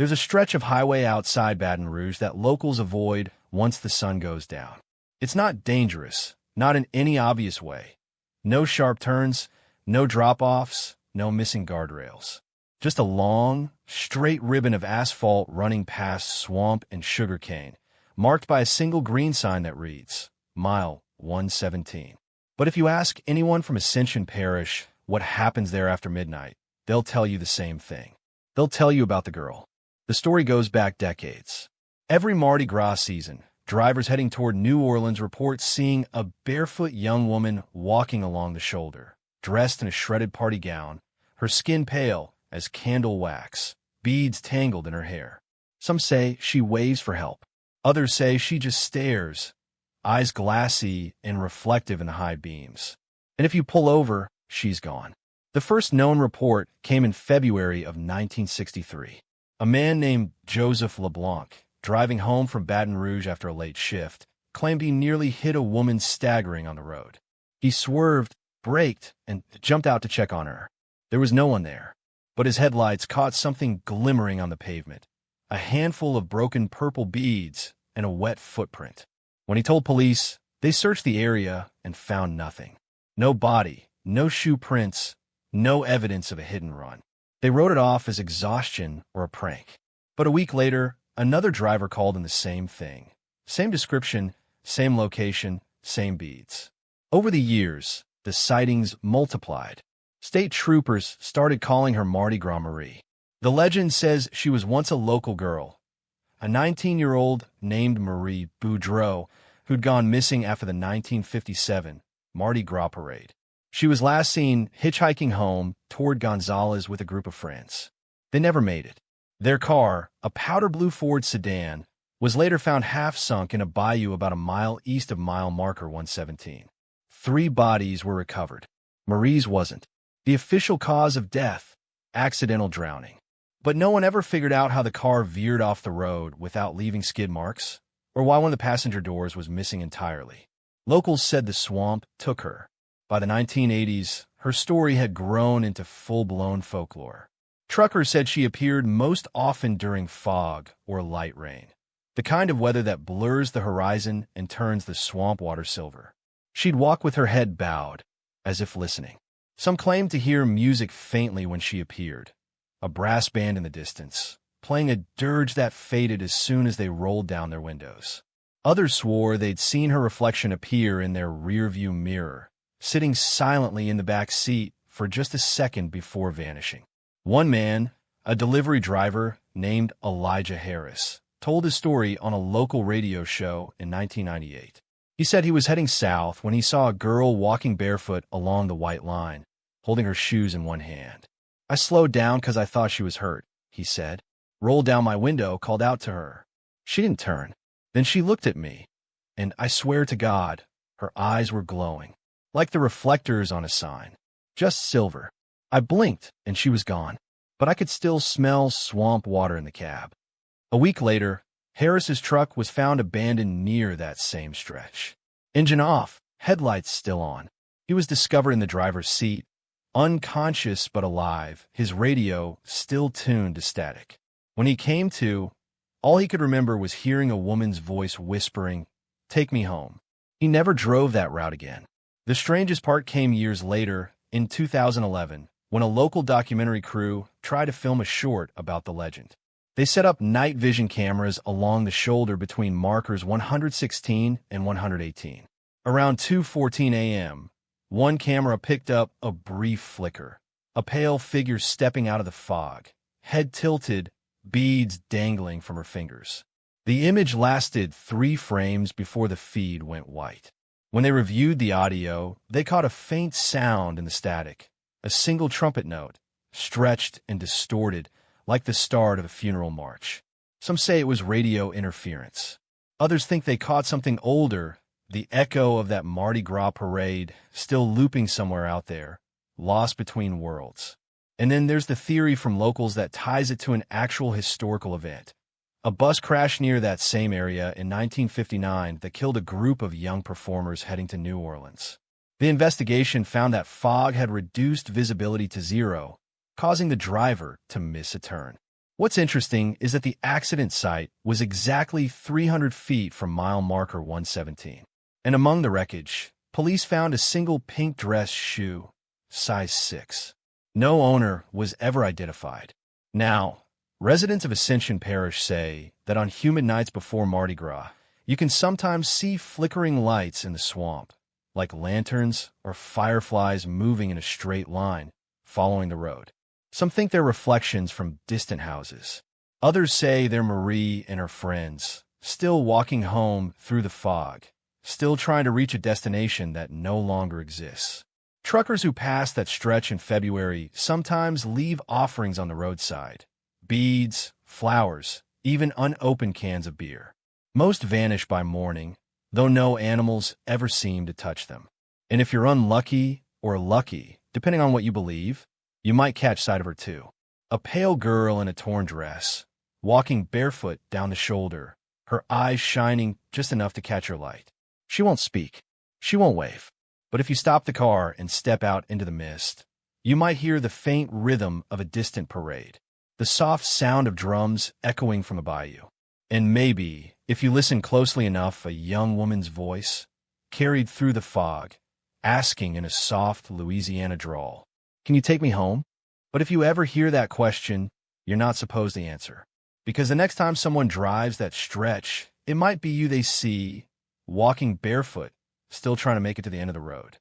There's a stretch of highway outside Baton Rouge that locals avoid once the sun goes down. It's not dangerous, not in any obvious way. No sharp turns, no drop-offs, no missing guardrails. Just a long, straight ribbon of asphalt running past swamp and sugarcane, marked by a single green sign that reads, Mile 117. But if you ask anyone from Ascension Parish what happens there after midnight, they'll tell you the same thing. They'll tell you about the girl. The story goes back decades. Every Mardi Gras season, drivers heading toward New Orleans report seeing a barefoot young woman walking along the shoulder, dressed in a shredded party gown, her skin pale as candle wax, beads tangled in her hair. Some say she waves for help. Others say she just stares, eyes glassy and reflective in the high beams. And if you pull over, she's gone. The first known report came in February of 1963. A man named Joseph LeBlanc, driving home from Baton Rouge after a late shift, claimed he nearly hit a woman staggering on the road. He swerved, braked, and jumped out to check on her. There was no one there, but his headlights caught something glimmering on the pavement, a handful of broken purple beads and a wet footprint. When he told police, they searched the area and found nothing. No body, no shoe prints, no evidence of a hit and run. They wrote it off as exhaustion or a prank. But a week later, another driver called in the same thing. Same description, same location, same beads. Over the years, the sightings multiplied. State troopers started calling her Mardi Gras Marie. The legend says she was once a local girl, a 19-year-old named Marie Boudreau, who'd gone missing after the 1957 Mardi Gras parade. She was last seen hitchhiking home toward Gonzales with a group of friends. They never made it. Their car, a powder blue Ford sedan, was later found half-sunk in a bayou about a mile east of mile marker 117. 3 bodies were recovered. Marie's wasn't. The official cause of death, accidental drowning. But no one ever figured out how the car veered off the road without leaving skid marks, or why one of the passenger doors was missing entirely. Locals said the swamp took her. By the 1980s, her story had grown into full-blown folklore. Truckers said she appeared most often during fog or light rain, the kind of weather that blurs the horizon and turns the swamp water silver. She'd walk with her head bowed, as if listening. Some claimed to hear music faintly when she appeared, a brass band in the distance, playing a dirge that faded as soon as they rolled down their windows. Others swore they'd seen her reflection appear in their rearview mirror, sitting silently in the back seat for just a second before vanishing. One man, a delivery driver named Elijah Harris, told his story on a local radio show in 1998. He said he was heading south when he saw a girl walking barefoot along the white line, holding her shoes in one hand. I slowed down because I thought she was hurt, he said. Rolled down my window, called out to her. She didn't turn. Then she looked at me, and I swear to God, her eyes were glowing, like the reflectors on a sign, just silver. I blinked, and she was gone, but I could still smell swamp water in the cab. A week later, Harris's truck was found abandoned near that same stretch. Engine off, headlights still on. He was discovered in the driver's seat, unconscious but alive, his radio still tuned to static. When he came to, all he could remember was hearing a woman's voice whispering, "Take me home." He never drove that route again. The strangest part came years later, in 2011, when a local documentary crew tried to film a short about the legend. They set up night vision cameras along the shoulder between markers 116 and 118. Around 2:14 a.m., one camera picked up a brief flicker, a pale figure stepping out of the fog, head tilted, beads dangling from her fingers. The image lasted 3 frames before the feed went white. When they reviewed the audio, they caught a faint sound in the static, a single trumpet note, stretched and distorted like the start of a funeral march. Some say it was radio interference. Others think they caught something older, the echo of that Mardi Gras parade still looping somewhere out there, lost between worlds. And then there's the theory from locals that ties it to an actual historical event. A bus crash near that same area in 1959 that killed a group of young performers heading to New Orleans. The investigation found that fog had reduced visibility to 0, causing the driver to miss a turn. What's interesting is that the accident site was exactly 300 feet from mile marker 117. And among the wreckage, police found a single pink dress shoe, size 6. No owner was ever identified. Now, residents of Ascension Parish say that on humid nights before Mardi Gras, you can sometimes see flickering lights in the swamp, like lanterns or fireflies moving in a straight line, following the road. Some think they're reflections from distant houses. Others say they're Marie and her friends, still walking home through the fog, still trying to reach a destination that no longer exists. Truckers who pass that stretch in February sometimes leave offerings on the roadside. Beads, flowers, even unopened cans of beer. Most vanish by morning, though no animals ever seem to touch them. And if you're unlucky or lucky, depending on what you believe, you might catch sight of her too. A pale girl in a torn dress, walking barefoot down the shoulder, her eyes shining just enough to catch your light. She won't speak. She won't wave. But if you stop the car and step out into the mist, you might hear the faint rhythm of a distant parade, the soft sound of drums echoing from a bayou. And maybe, if you listen closely enough, a young woman's voice, carried through the fog, asking in a soft Louisiana drawl, "Can you take me home?" But if you ever hear that question, you're not supposed to answer. Because the next time someone drives that stretch, it might be you they see, walking barefoot, still trying to make it to the end of the road.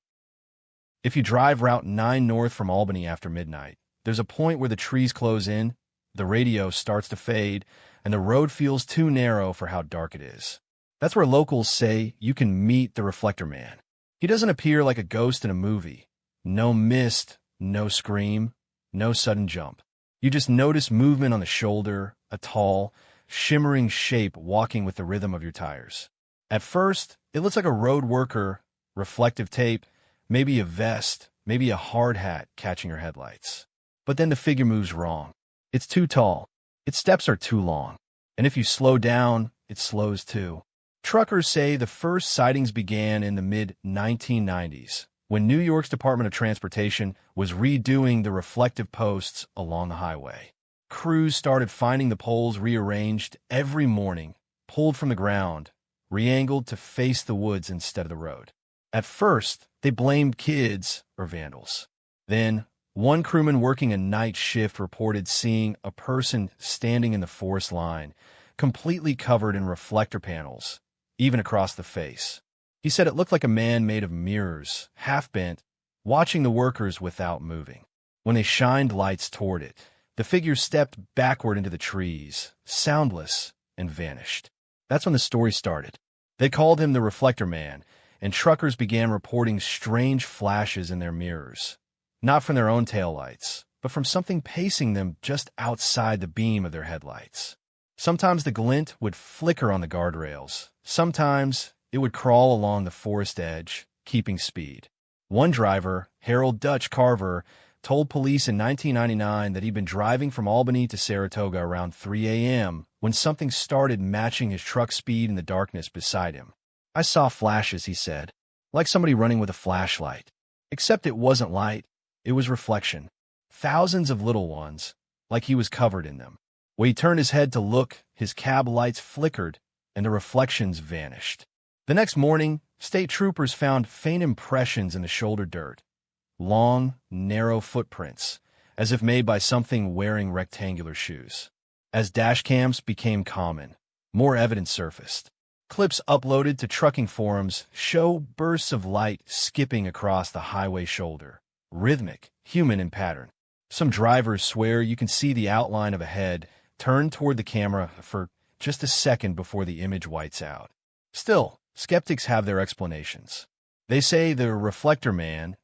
If you drive Route 9 north from Albany after midnight, there's a point where the trees close in, the radio starts to fade, and the road feels too narrow for how dark it is. That's where locals say you can meet the Reflector Man. He doesn't appear like a ghost in a movie. No mist, no scream, no sudden jump. You just notice movement on the shoulder, a tall, shimmering shape walking with the rhythm of your tires. At first, it looks like a road worker, reflective tape, maybe a vest, maybe a hard hat catching your headlights. But then the figure moves wrong. It's too tall. Its steps are too long. And if you slow down, it slows too. Truckers say the first sightings began in the mid-1990s, when New York's Department of Transportation was redoing the reflective posts along the highway. Crews started finding the poles rearranged every morning, pulled from the ground, re-angled to face the woods instead of the road. At first, they blamed kids or vandals. Then, one crewman working a night shift reported seeing a person standing in the forest line, completely covered in reflector panels, even across the face. He said it looked like a man made of mirrors, half-bent, watching the workers without moving. When they shined lights toward it, the figure stepped backward into the trees, soundless, and vanished. That's when the story started. They called him the Reflector Man, and truckers began reporting strange flashes in their mirrors. Not from their own taillights, but from something pacing them just outside the beam of their headlights. Sometimes the glint would flicker on the guardrails. Sometimes it would crawl along the forest edge, keeping speed. One driver, Harold Dutch Carver, told police in 1999 that he'd been driving from Albany to Saratoga around 3 a.m. when something started matching his truck's speed in the darkness beside him. "I saw flashes," he said, "like somebody running with a flashlight. Except it wasn't light, it was reflection. Thousands of little ones, like he was covered in them. When he turned his head to look, his cab lights flickered, and the reflections vanished." The next morning, state troopers found faint impressions in the shoulder dirt. Long, narrow footprints, as if made by something wearing rectangular shoes. As dashcams became common, more evidence surfaced. Clips uploaded to trucking forums show bursts of light skipping across the highway shoulder, rhythmic, human in pattern. Some drivers swear you can see the outline of a head turned toward the camera for just a second before the image whites out. Still, skeptics have their explanations. They say the Reflector Man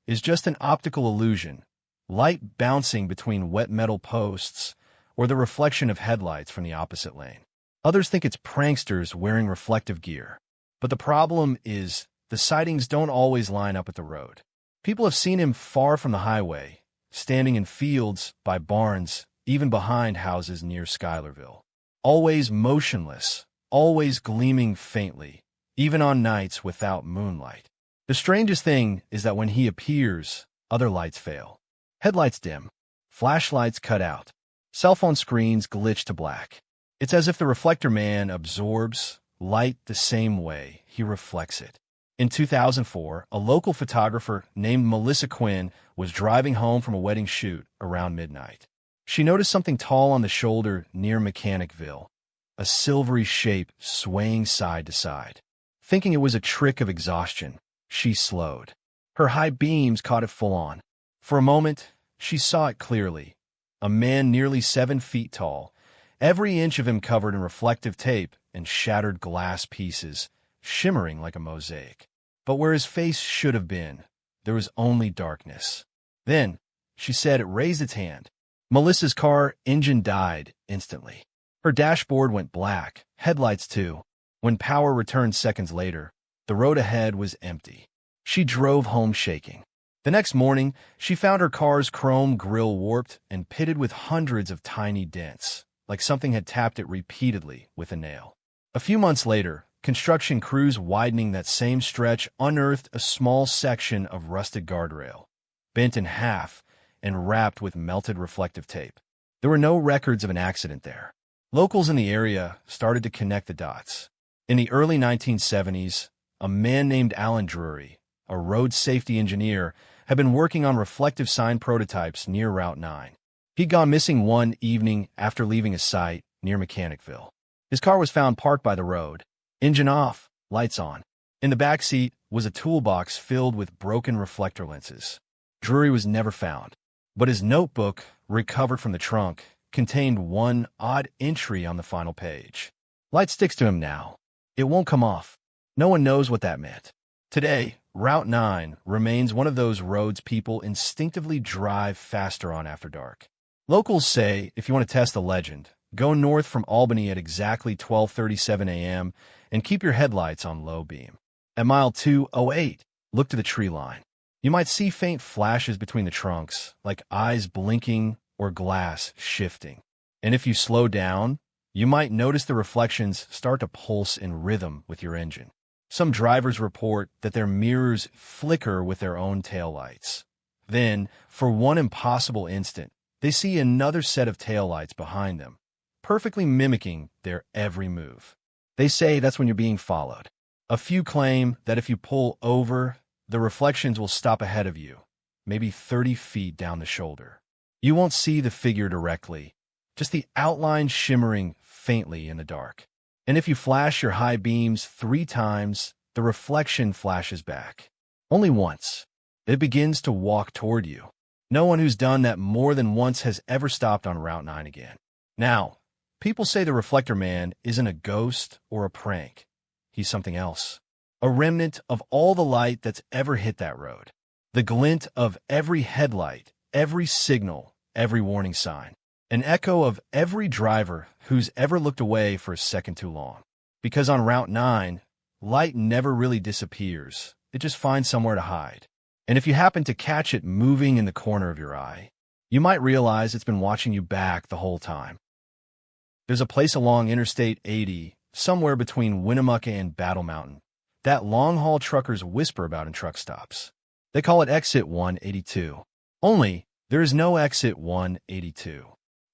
is just an optical illusion, light bouncing between wet metal posts, or the reflection of headlights from the opposite lane. Others think it's pranksters wearing reflective gear. But the problem is, the sightings don't always line up at the road. People have seen him far from the highway, standing in fields, by barns, even behind houses near Schuylerville. Always motionless, always gleaming faintly, even on nights without moonlight. The strangest thing is that when he appears, other lights fail. Headlights dim, flashlights cut out. Cell phone screens glitch to black. It's as if the reflector man absorbs light the same way he reflects it. In 2004, a local photographer named Melissa Quinn was driving home from a wedding shoot around midnight. She noticed something tall on the shoulder near Mechanicville, a silvery shape swaying side to side. Thinking it was a trick of exhaustion, she slowed. Her high beams caught it full on. For a moment, she saw it clearly. A man nearly 7 feet tall, every inch of him covered in reflective tape and shattered glass pieces, shimmering like a mosaic. But where his face should have been, there was only darkness. Then, she said, it raised its hand. Melissa's car engine died instantly. Her dashboard went black, headlights too. When power returned seconds later, the road ahead was empty. She drove home shaking. The next morning, she found her car's chrome grille warped and pitted with hundreds of tiny dents, like something had tapped it repeatedly with a nail. A few months later, construction crews widening that same stretch unearthed a small section of rusted guardrail, bent in half and wrapped with melted reflective tape. There were no records of an accident there. Locals in the area started to connect the dots. In the early 1970s, a man named Alan Drury, a road safety engineer, had been working on reflective sign prototypes near Route 9. He'd gone missing one evening after leaving a site near Mechanicville. His car was found parked by the road, engine off, lights on. In the back seat was a toolbox filled with broken reflector lenses. Drury was never found, but his notebook, recovered from the trunk, contained one odd entry on the final page. Light sticks to him now. It won't come off. No one knows what that meant. Today, Route 9 remains one of those roads people instinctively drive faster on after dark. Locals say if you want to test the legend, go north from Albany at exactly 12:37 a.m. and keep your headlights on low beam. At mile 208, look to the tree line. You might see faint flashes between the trunks, like eyes blinking or glass shifting. And if you slow down, you might notice the reflections start to pulse in rhythm with your engine. Some drivers report that their mirrors flicker with their own taillights. Then, for one impossible instant, they see another set of taillights behind them, perfectly mimicking their every move. They say that's when you're being followed. A few claim that if you pull over, the reflections will stop ahead of you, maybe 30 feet down the shoulder. You won't see the figure directly, just the outline shimmering faintly in the dark. And if you flash your high beams 3 times, the reflection flashes back. Only once. It begins to walk toward you. No one who's done that more than once has ever stopped on Route 9 again. Now, people say the reflector man isn't a ghost or a prank. He's something else. A remnant of all the light that's ever hit that road. The glint of every headlight, every signal, every warning sign. An echo of every driver who's ever looked away for a second too long. Because on Route 9, light never really disappears. It just finds somewhere to hide. And if you happen to catch it moving in the corner of your eye, you might realize it's been watching you back the whole time. There's a place along Interstate 80, somewhere between Winnemucca and Battle Mountain, that long-haul truckers whisper about in truck stops. They call it Exit 182. Only, there is no Exit 182.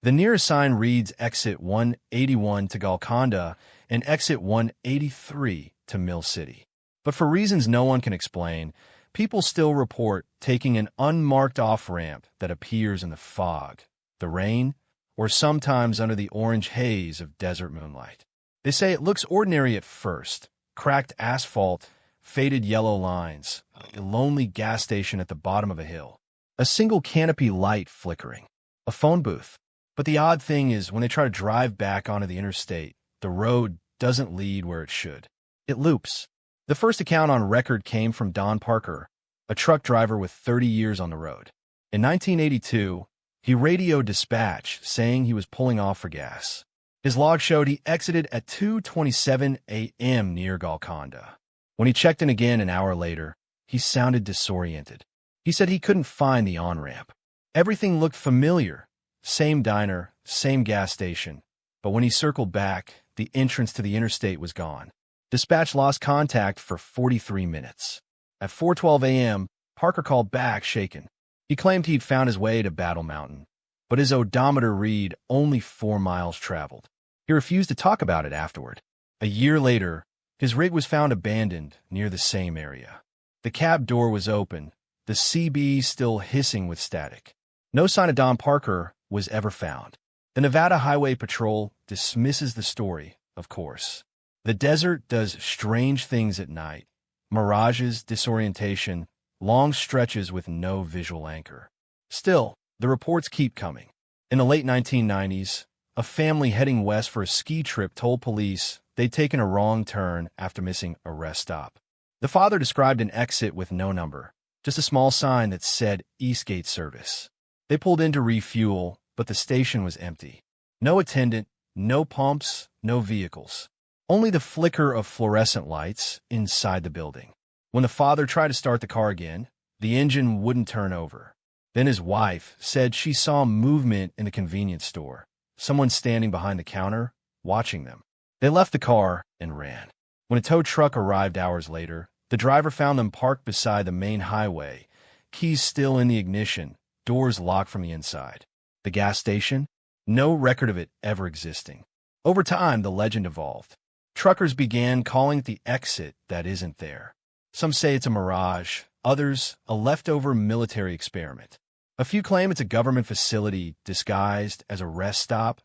The nearest sign reads Exit 181 to Golconda and Exit 183 to Mill City. But for reasons no one can explain, people still report taking an unmarked off-ramp that appears in the fog, the rain, or sometimes under the orange haze of desert moonlight. They say it looks ordinary at first, cracked asphalt, faded yellow lines, a lonely gas station at the bottom of a hill, a single canopy light flickering, a phone booth. But the odd thing is, when they try to drive back onto the interstate, the road doesn't lead where it should. It loops. The first account on record came from Don Parker, a truck driver with 30 years on the road. In 1982, he radioed dispatch saying he was pulling off for gas. His log showed he exited at 2:27 a.m. near Golconda. When he checked in again an hour later, he sounded disoriented. He said he couldn't find the on-ramp. Everything looked familiar. Same diner, same gas station. But when he circled back, the entrance to the interstate was gone. Dispatch lost contact for 43 minutes. At 4:12 a.m., Parker called back shaken. He claimed he'd found his way to Battle Mountain. but his odometer read only 4 miles traveled. He refused to talk about it afterward. A year later, his rig was found abandoned near the same area. The cab door was open, the CB still hissing with static. No sign of Don Parker was ever found. The Nevada Highway Patrol dismisses the story, of course. The desert does strange things at night. Mirages, disorientation, long stretches with no visual anchor. Still, the reports keep coming. In the late 1990s, a family heading west for a ski trip told police they'd taken a wrong turn after missing a rest stop. The father described an exit with no number, just a small sign that said Eastgate Service. They pulled in to refuel, but the station was empty. No attendant, no pumps, no vehicles. Only the flicker of fluorescent lights inside the building. When the father tried to start the car again, the engine wouldn't turn over. Then his wife said she saw movement in the convenience store, someone standing behind the counter, watching them. They left the car and ran. When a tow truck arrived hours later, the driver found them parked beside the main highway, keys still in the ignition, doors locked from the inside. The gas station? No record of it ever existing. Over time, the legend evolved. Truckers began calling it the exit that isn't there. Some say it's a mirage, others a leftover military experiment. A few claim it's a government facility disguised as a rest stop,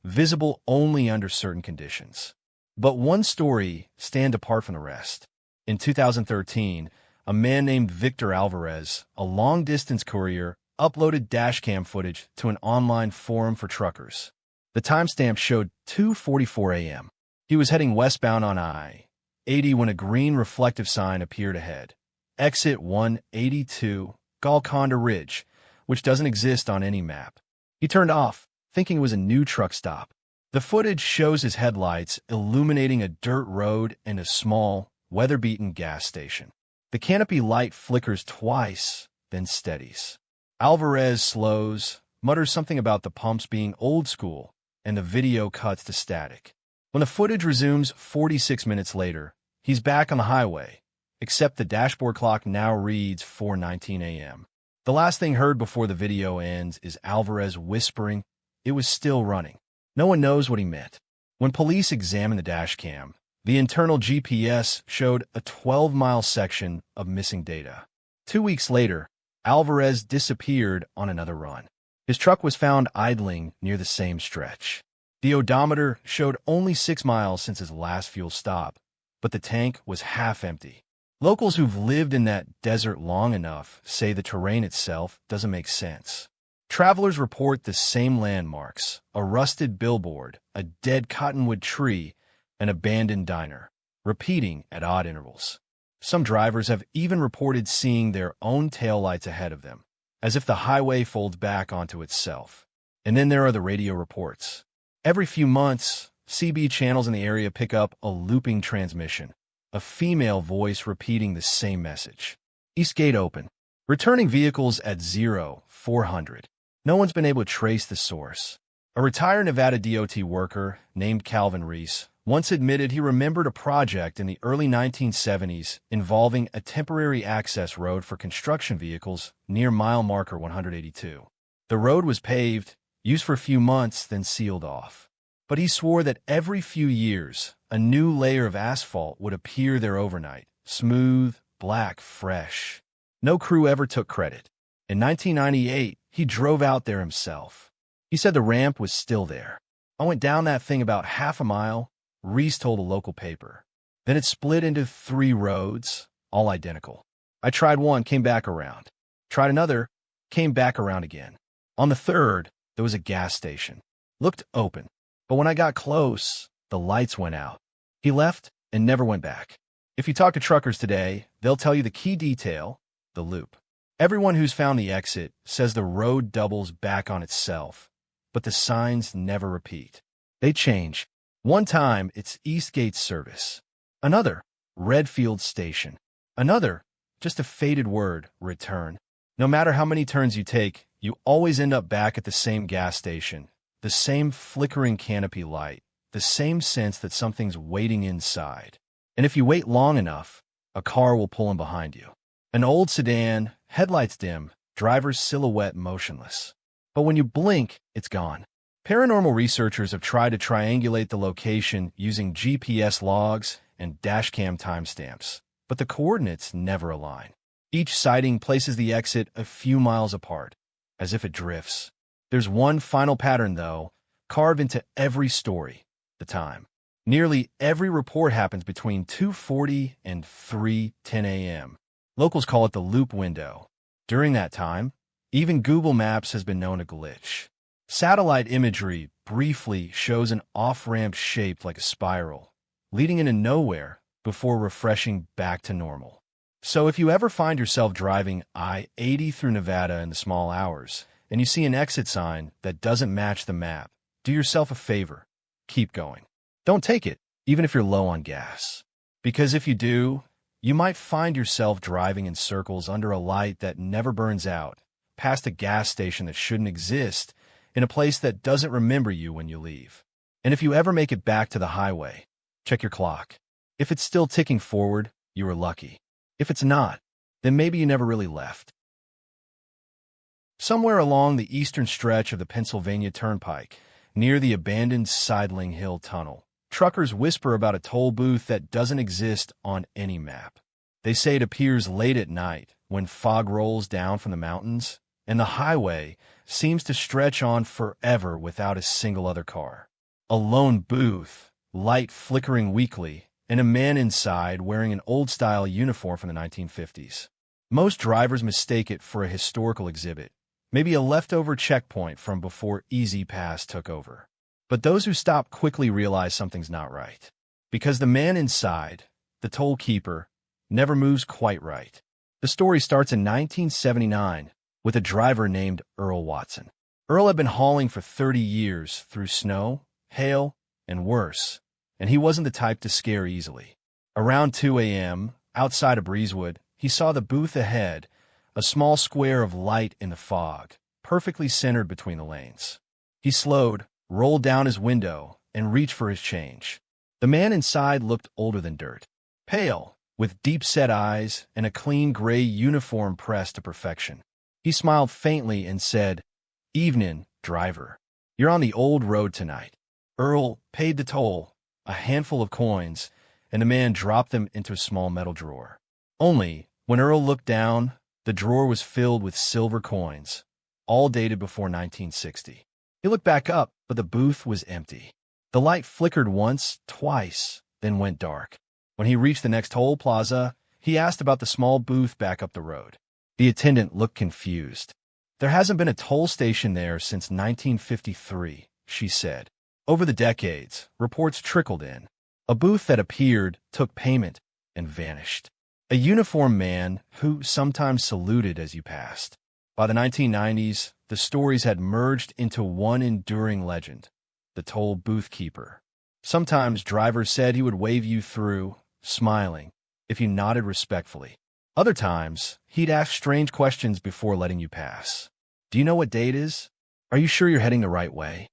visible only under certain conditions. But one story stands apart from the rest. In 2013, a man named Victor Alvarez, a long-distance courier, uploaded dashcam footage to an online forum for truckers. The timestamp showed 2:44 a.m. He was heading westbound on I-80 when a green reflective sign appeared ahead. Exit 182, Golconda Ridge, which doesn't exist on any map. He turned off, thinking it was a new truck stop. The footage shows his headlights illuminating a dirt road and a small, weather-beaten gas station. The canopy light flickers twice, then steadies. Alvarez slows, mutters something about the pumps being old school, and the video cuts to static. When the footage resumes 46 minutes later, he's back on the highway, except the dashboard clock now reads 4:19 a.m. The last thing heard before the video ends is Alvarez whispering it was still running. No one knows what he meant. When police examined the dashcam, the internal GPS showed a 12-mile section of missing data. 2 weeks later, Alvarez disappeared on another run. His truck was found idling near the same stretch. The odometer showed only 6 miles since his last fuel stop, but the tank was half empty. Locals who've lived in that desert long enough say the terrain itself doesn't make sense. Travelers report the same landmarks: a rusted billboard, a dead cottonwood tree, an abandoned diner, repeating at odd intervals. Some drivers have even reported seeing their own taillights ahead of them, as if the highway folds back onto itself. And then there are the radio reports. Every few months, CB channels in the area pick up a looping transmission, a female voice repeating the same message. Eastgate open. Returning vehicles at 0400. No one's been able to trace the source. A retired Nevada DOT worker named Calvin Reese once admitted he remembered a project in the early 1970s involving a temporary access road for construction vehicles near mile marker 182. The road was paved, used for a few months, then sealed off. But he swore that every few years, a new layer of asphalt would appear there overnight, smooth, black, fresh. No crew ever took credit. In 1998, he drove out there himself. He said the ramp was still there. I went down that thing about half a mile, Reese told a local paper. Then it split into 3 roads, all identical. I tried one, came back around. Tried another, came back around again. On the third, there was a gas station. Looked open. But when I got close, the lights went out. He left and never went back. If you talk to truckers today, they'll tell you the key detail, the loop. Everyone who's found the exit says the road doubles back on itself, but the signs never repeat. They change. One time, it's Eastgate Service. Another, Redfield Station. Another, just a faded word, return. No matter how many turns you take, you always end up back at the same gas station, the same flickering canopy light, the same sense that something's waiting inside. And if you wait long enough, a car will pull in behind you. An old sedan, headlights dim, driver's silhouette motionless. But when you blink, it's gone. Paranormal researchers have tried to triangulate the location using GPS logs and dashcam timestamps, but the coordinates never align. Each sighting places the exit a few miles apart, as if it drifts. There's one final pattern, though, carved into every story: the time. Nearly every report happens between 2:40 and 3:10 a.m. Locals call it the loop window. During that time, even Google Maps has been known to glitch. Satellite imagery briefly shows an off-ramp shaped like a spiral, leading into nowhere before refreshing back to normal. So if you ever find yourself driving I-80 through Nevada in the small hours, and you see an exit sign that doesn't match the map, do yourself a favor. Keep going. Don't take it, even if you're low on gas. Because if you do, you might find yourself driving in circles under a light that never burns out, past a gas station that shouldn't exist, in a place that doesn't remember you when you leave. And if you ever make it back to the highway, check your clock. If it's still ticking forward, you were lucky. If it's not, then maybe you never really left. Somewhere along the eastern stretch of the Pennsylvania Turnpike, near the abandoned Sidling Hill Tunnel, truckers whisper about a toll booth that doesn't exist on any map. They say it appears late at night when fog rolls down from the mountains, and the highway seems to stretch on forever without a single other car. A lone booth, light flickering weakly, and a man inside wearing an old-style uniform from the 1950s. Most drivers mistake it for a historical exhibit, maybe a leftover checkpoint from before Easy Pass took over. But those who stop quickly realize something's not right, because the man inside, the toll keeper, never moves quite right. The story starts in 1979 with a driver named Earl Watson. Earl had been hauling for 30 years through snow, hail, and worse, and he wasn't the type to scare easily. Around 2 a.m., outside of Breezewood, he saw the booth ahead, a small square of light in the fog, perfectly centered between the lanes. He slowed, rolled down his window, and reached for his change. The man inside looked older than dirt, pale, with deep-set eyes and a clean gray uniform pressed to perfection. He smiled faintly and said, "Evening, driver. You're on the old road tonight." Earl paid the toll, a handful of coins, and the man dropped them into a small metal drawer. Only, when Earl looked down, the drawer was filled with silver coins, all dated before 1960. He looked back up, but the booth was empty. The light flickered once, twice, then went dark. When he reached the next toll plaza, he asked about the small booth back up the road. The attendant looked confused. "There hasn't been a toll station there since 1953, she said. Over the decades, reports trickled in. A booth that appeared, took payment, and vanished. A uniformed man who sometimes saluted as you passed. By the 1990s, the stories had merged into one enduring legend, the toll booth keeper. Sometimes drivers said he would wave you through, smiling, if you nodded respectfully. Other times, he'd ask strange questions before letting you pass. Do you know what day it is? Are you sure you're heading the right way?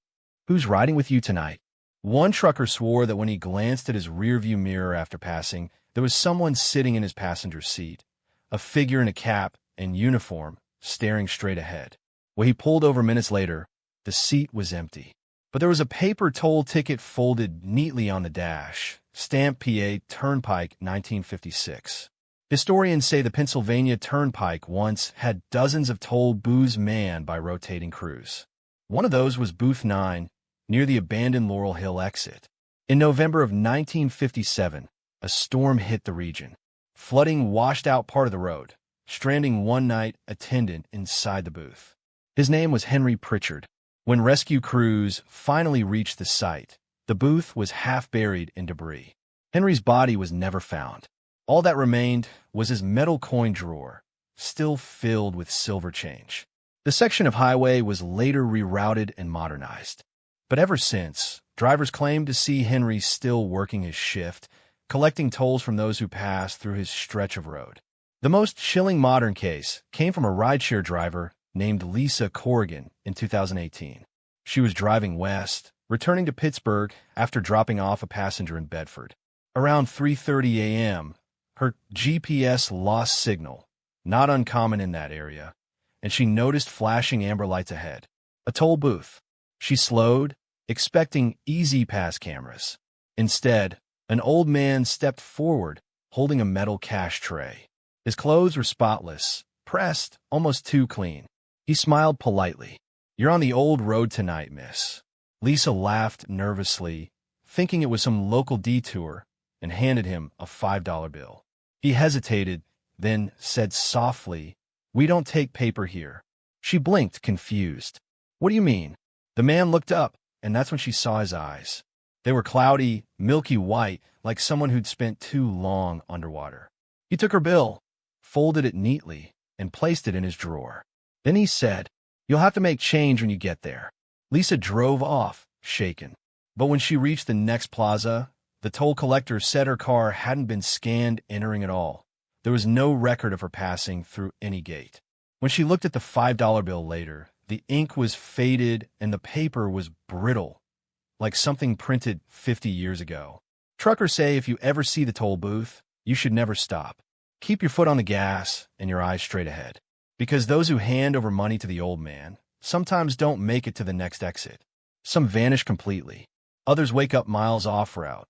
Who's riding with you tonight? One trucker swore that when he glanced at his rearview mirror after passing, there was someone sitting in his passenger seat, a figure in a cap and uniform, staring straight ahead. When he pulled over minutes later, the seat was empty. But there was a paper toll ticket folded neatly on the dash, stamped PA Turnpike 1956. Historians say the Pennsylvania Turnpike once had dozens of toll booths manned by rotating crews. One of those was Booth 9, near the abandoned Laurel Hill exit. In November of 1957, a storm hit the region. Flooding washed out part of the road, stranding one night attendant inside the booth. His name was Henry Pritchard. When rescue crews finally reached the site, the booth was half buried in debris. Henry's body was never found. All that remained was his metal coin drawer, still filled with silver change. The section of highway was later rerouted and modernized. But ever since, drivers claimed to see Henry still working his shift, collecting tolls from those who passed through his stretch of road. The most chilling modern case came from a rideshare driver named Lisa Corrigan in 2018. She was driving west, returning to Pittsburgh after dropping off a passenger in Bedford. Around 3:30 a.m., her GPS lost signal, not uncommon in that area, and she noticed flashing amber lights ahead. A toll booth. She slowed, expecting easy pass cameras. Instead, an old man stepped forward, holding a metal cash tray. His clothes were spotless, pressed, almost too clean. He smiled politely. "You're on the old road tonight, miss." Lisa laughed nervously, thinking it was some local detour, and handed him a $5 bill. He hesitated, then said softly, "We don't take paper here." She blinked, confused. "What do you mean?" The man looked up, and that's when she saw his eyes. They were cloudy, milky white, like someone who'd spent too long underwater. He took her bill, folded it neatly, and placed it in his drawer. Then he said, "You'll have to make change when you get there." Lisa drove off, shaken. But when she reached the next plaza, the toll collector said her car hadn't been scanned entering at all. There was no record of her passing through any gate. When she looked at the $5 bill later, the ink was faded and the paper was brittle, like something printed 50 years ago. Truckers say if you ever see the toll booth, you should never stop. Keep your foot on the gas and your eyes straight ahead. Because those who hand over money to the old man sometimes don't make it to the next exit. Some vanish completely. Others wake up miles off route,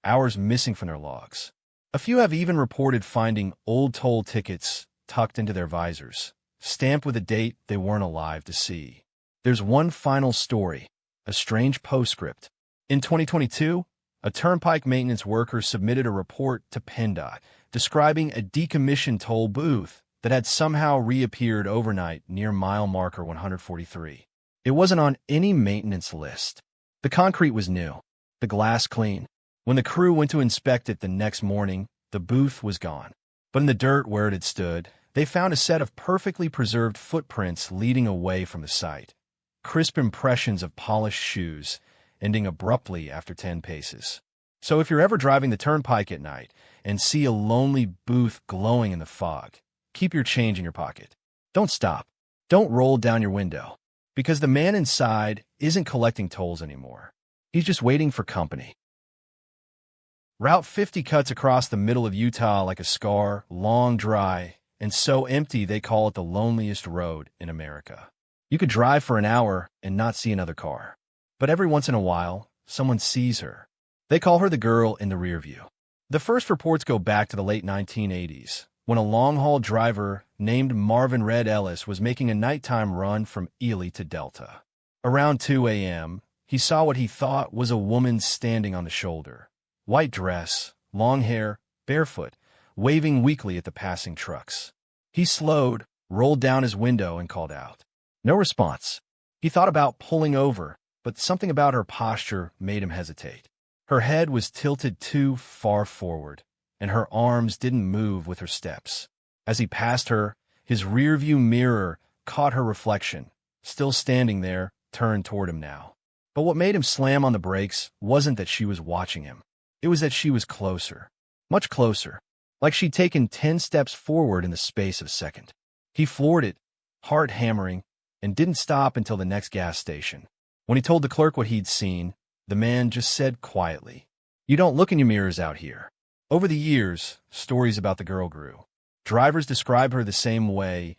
hours missing from their logs. A few have even reported finding old toll tickets tucked into their visors, stamped with a date they weren't alive to see. There's one final story, a strange postscript. In 2022, a turnpike maintenance worker submitted a report to PennDOT describing a decommissioned toll booth that had somehow reappeared overnight near mile marker 143. It wasn't on any maintenance list. The concrete was new, the glass clean. When the crew went to inspect it the next morning, the booth was gone. But in the dirt where it had stood, they found a set of perfectly preserved footprints leading away from the site. Crisp impressions of polished shoes, ending abruptly after 10 paces. So if you're ever driving the turnpike at night and see a lonely booth glowing in the fog, keep your change in your pocket. Don't stop. Don't roll down your window. Because the man inside isn't collecting tolls anymore. He's just waiting for company. Route 50 cuts across the middle of Utah like a scar, long, dry, and so empty they call it the loneliest road in America. You could drive for an hour and not see another car. But every once in a while, someone sees her. They call her the girl in the rear view. The first reports go back to the late 1980s, when a long-haul driver named Marvin Red Ellis was making a nighttime run from Ely to Delta. Around 2 a.m., he saw what he thought was a woman standing on the shoulder. White dress, long hair, barefoot, waving weakly at the passing trucks. He slowed, rolled down his window, and called out. No response. He thought about pulling over, but something about her posture made him hesitate. Her head was tilted too far forward, and her arms didn't move with her steps. As he passed her, his rearview mirror caught her reflection, still standing there, turned toward him now. But what made him slam on the brakes wasn't that she was watching him. It was that she was closer, much closer, like she'd taken 10 steps forward in the space of a second. He floored it, heart hammering, and didn't stop until the next gas station. When he told the clerk what he'd seen, the man just said quietly, "You don't look in your mirrors out here." Over the years, stories about the girl grew. Drivers describe her the same way,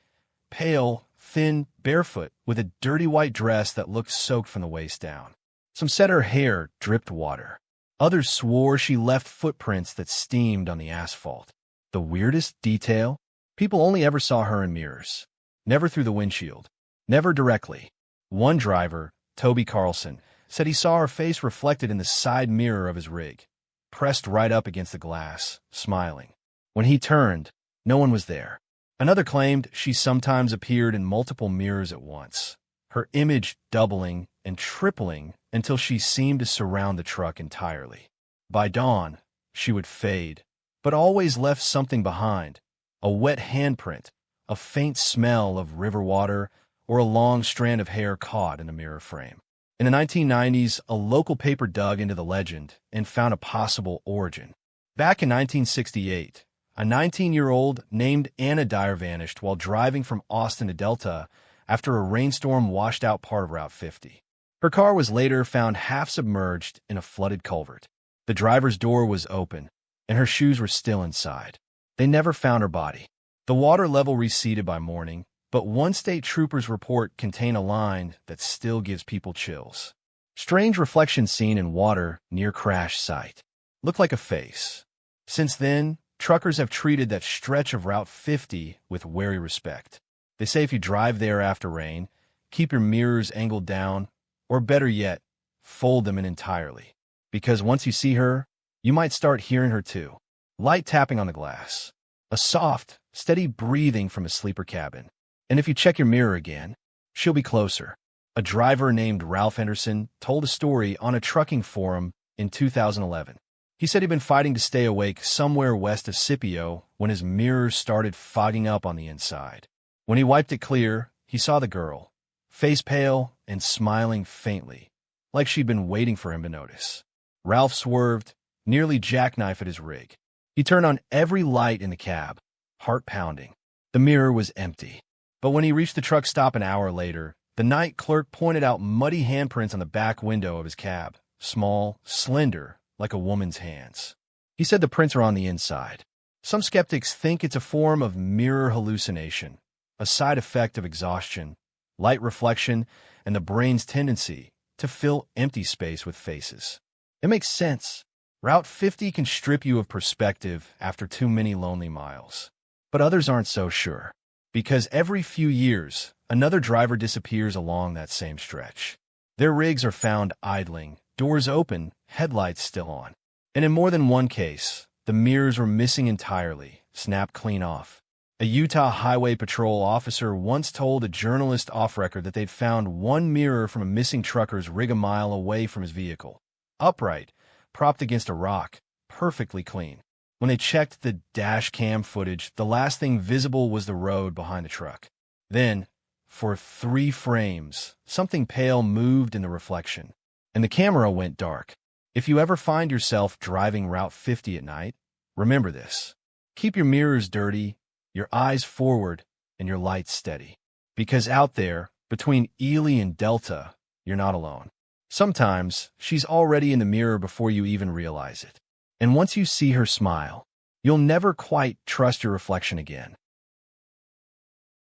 pale, thin, barefoot, with a dirty white dress that looked soaked from the waist down. Some said her hair dripped water. Others swore she left footprints that steamed on the asphalt. The weirdest detail? People only ever saw her in mirrors. Never through the windshield. Never directly. One driver, Toby Carlson, said he saw her face reflected in the side mirror of his rig, pressed right up against the glass, smiling. When he turned, no one was there. Another claimed she sometimes appeared in multiple mirrors at once, her image doubling and tripling until she seemed to surround the truck entirely. By dawn, she would fade, but always left something behind, a wet handprint, a faint smell of river water, or a long strand of hair caught in a mirror frame. In the 1990s, a local paper dug into the legend and found a possible origin. Back in 1968, a 19-year-old named Anna Dyer vanished while driving from Austin to Delta after a rainstorm washed out part of Route 50. Her car was later found half submerged in a flooded culvert. The driver's door was open, and her shoes were still inside. They never found her body. The water level receded by morning, But one state trooper's report contained a line that still gives people chills. Strange reflection seen in water near crash site. Looked like a face. Since then, truckers have treated that stretch of Route 50 with wary respect. They say if you drive there after rain, keep your mirrors angled down, or better yet, fold them in entirely. Because once you see her, you might start hearing her too. Light tapping on the glass. A soft, steady breathing from a sleeper cabin. And if you check your mirror again, she'll be closer. A driver named Ralph Henderson told a story on a trucking forum in 2011. He said he'd been fighting to stay awake somewhere west of Scipio when his mirror started fogging up on the inside. When he wiped it clear, he saw the girl, face pale and smiling faintly, like she'd been waiting for him to notice. Ralph swerved, nearly jackknife at his rig. He turned on every light in the cab, heart pounding. The mirror was empty. But when he reached the truck stop an hour later, the night clerk pointed out muddy handprints on the back window of his cab, small, slender, like a woman's hands. He said the prints are on the inside. Some skeptics think it's a form of mirror hallucination, a side effect of exhaustion, light reflection, and the brain's tendency to fill empty space with faces. It makes sense. Route 50 can strip you of perspective after too many lonely miles. But others aren't so sure. Because every few years, another driver disappears along that same stretch. Their rigs are found idling, doors open, headlights still on. And in more than one case, the mirrors were missing entirely, snapped clean off. A Utah Highway Patrol officer once told a journalist off-record that they'd found one mirror from a missing trucker's rig a mile away from his vehicle. Upright, propped against a rock, perfectly clean. When they checked the dash cam footage, the last thing visible was the road behind the truck. Then, for 3 frames, something pale moved in the reflection, and the camera went dark. If you ever find yourself driving Route 50 at night, remember this. Keep your mirrors dirty, your eyes forward, and your lights steady. Because out there, between Ely and Delta, you're not alone. Sometimes, she's already in the mirror before you even realize it. And once you see her smile, you'll never quite trust your reflection again.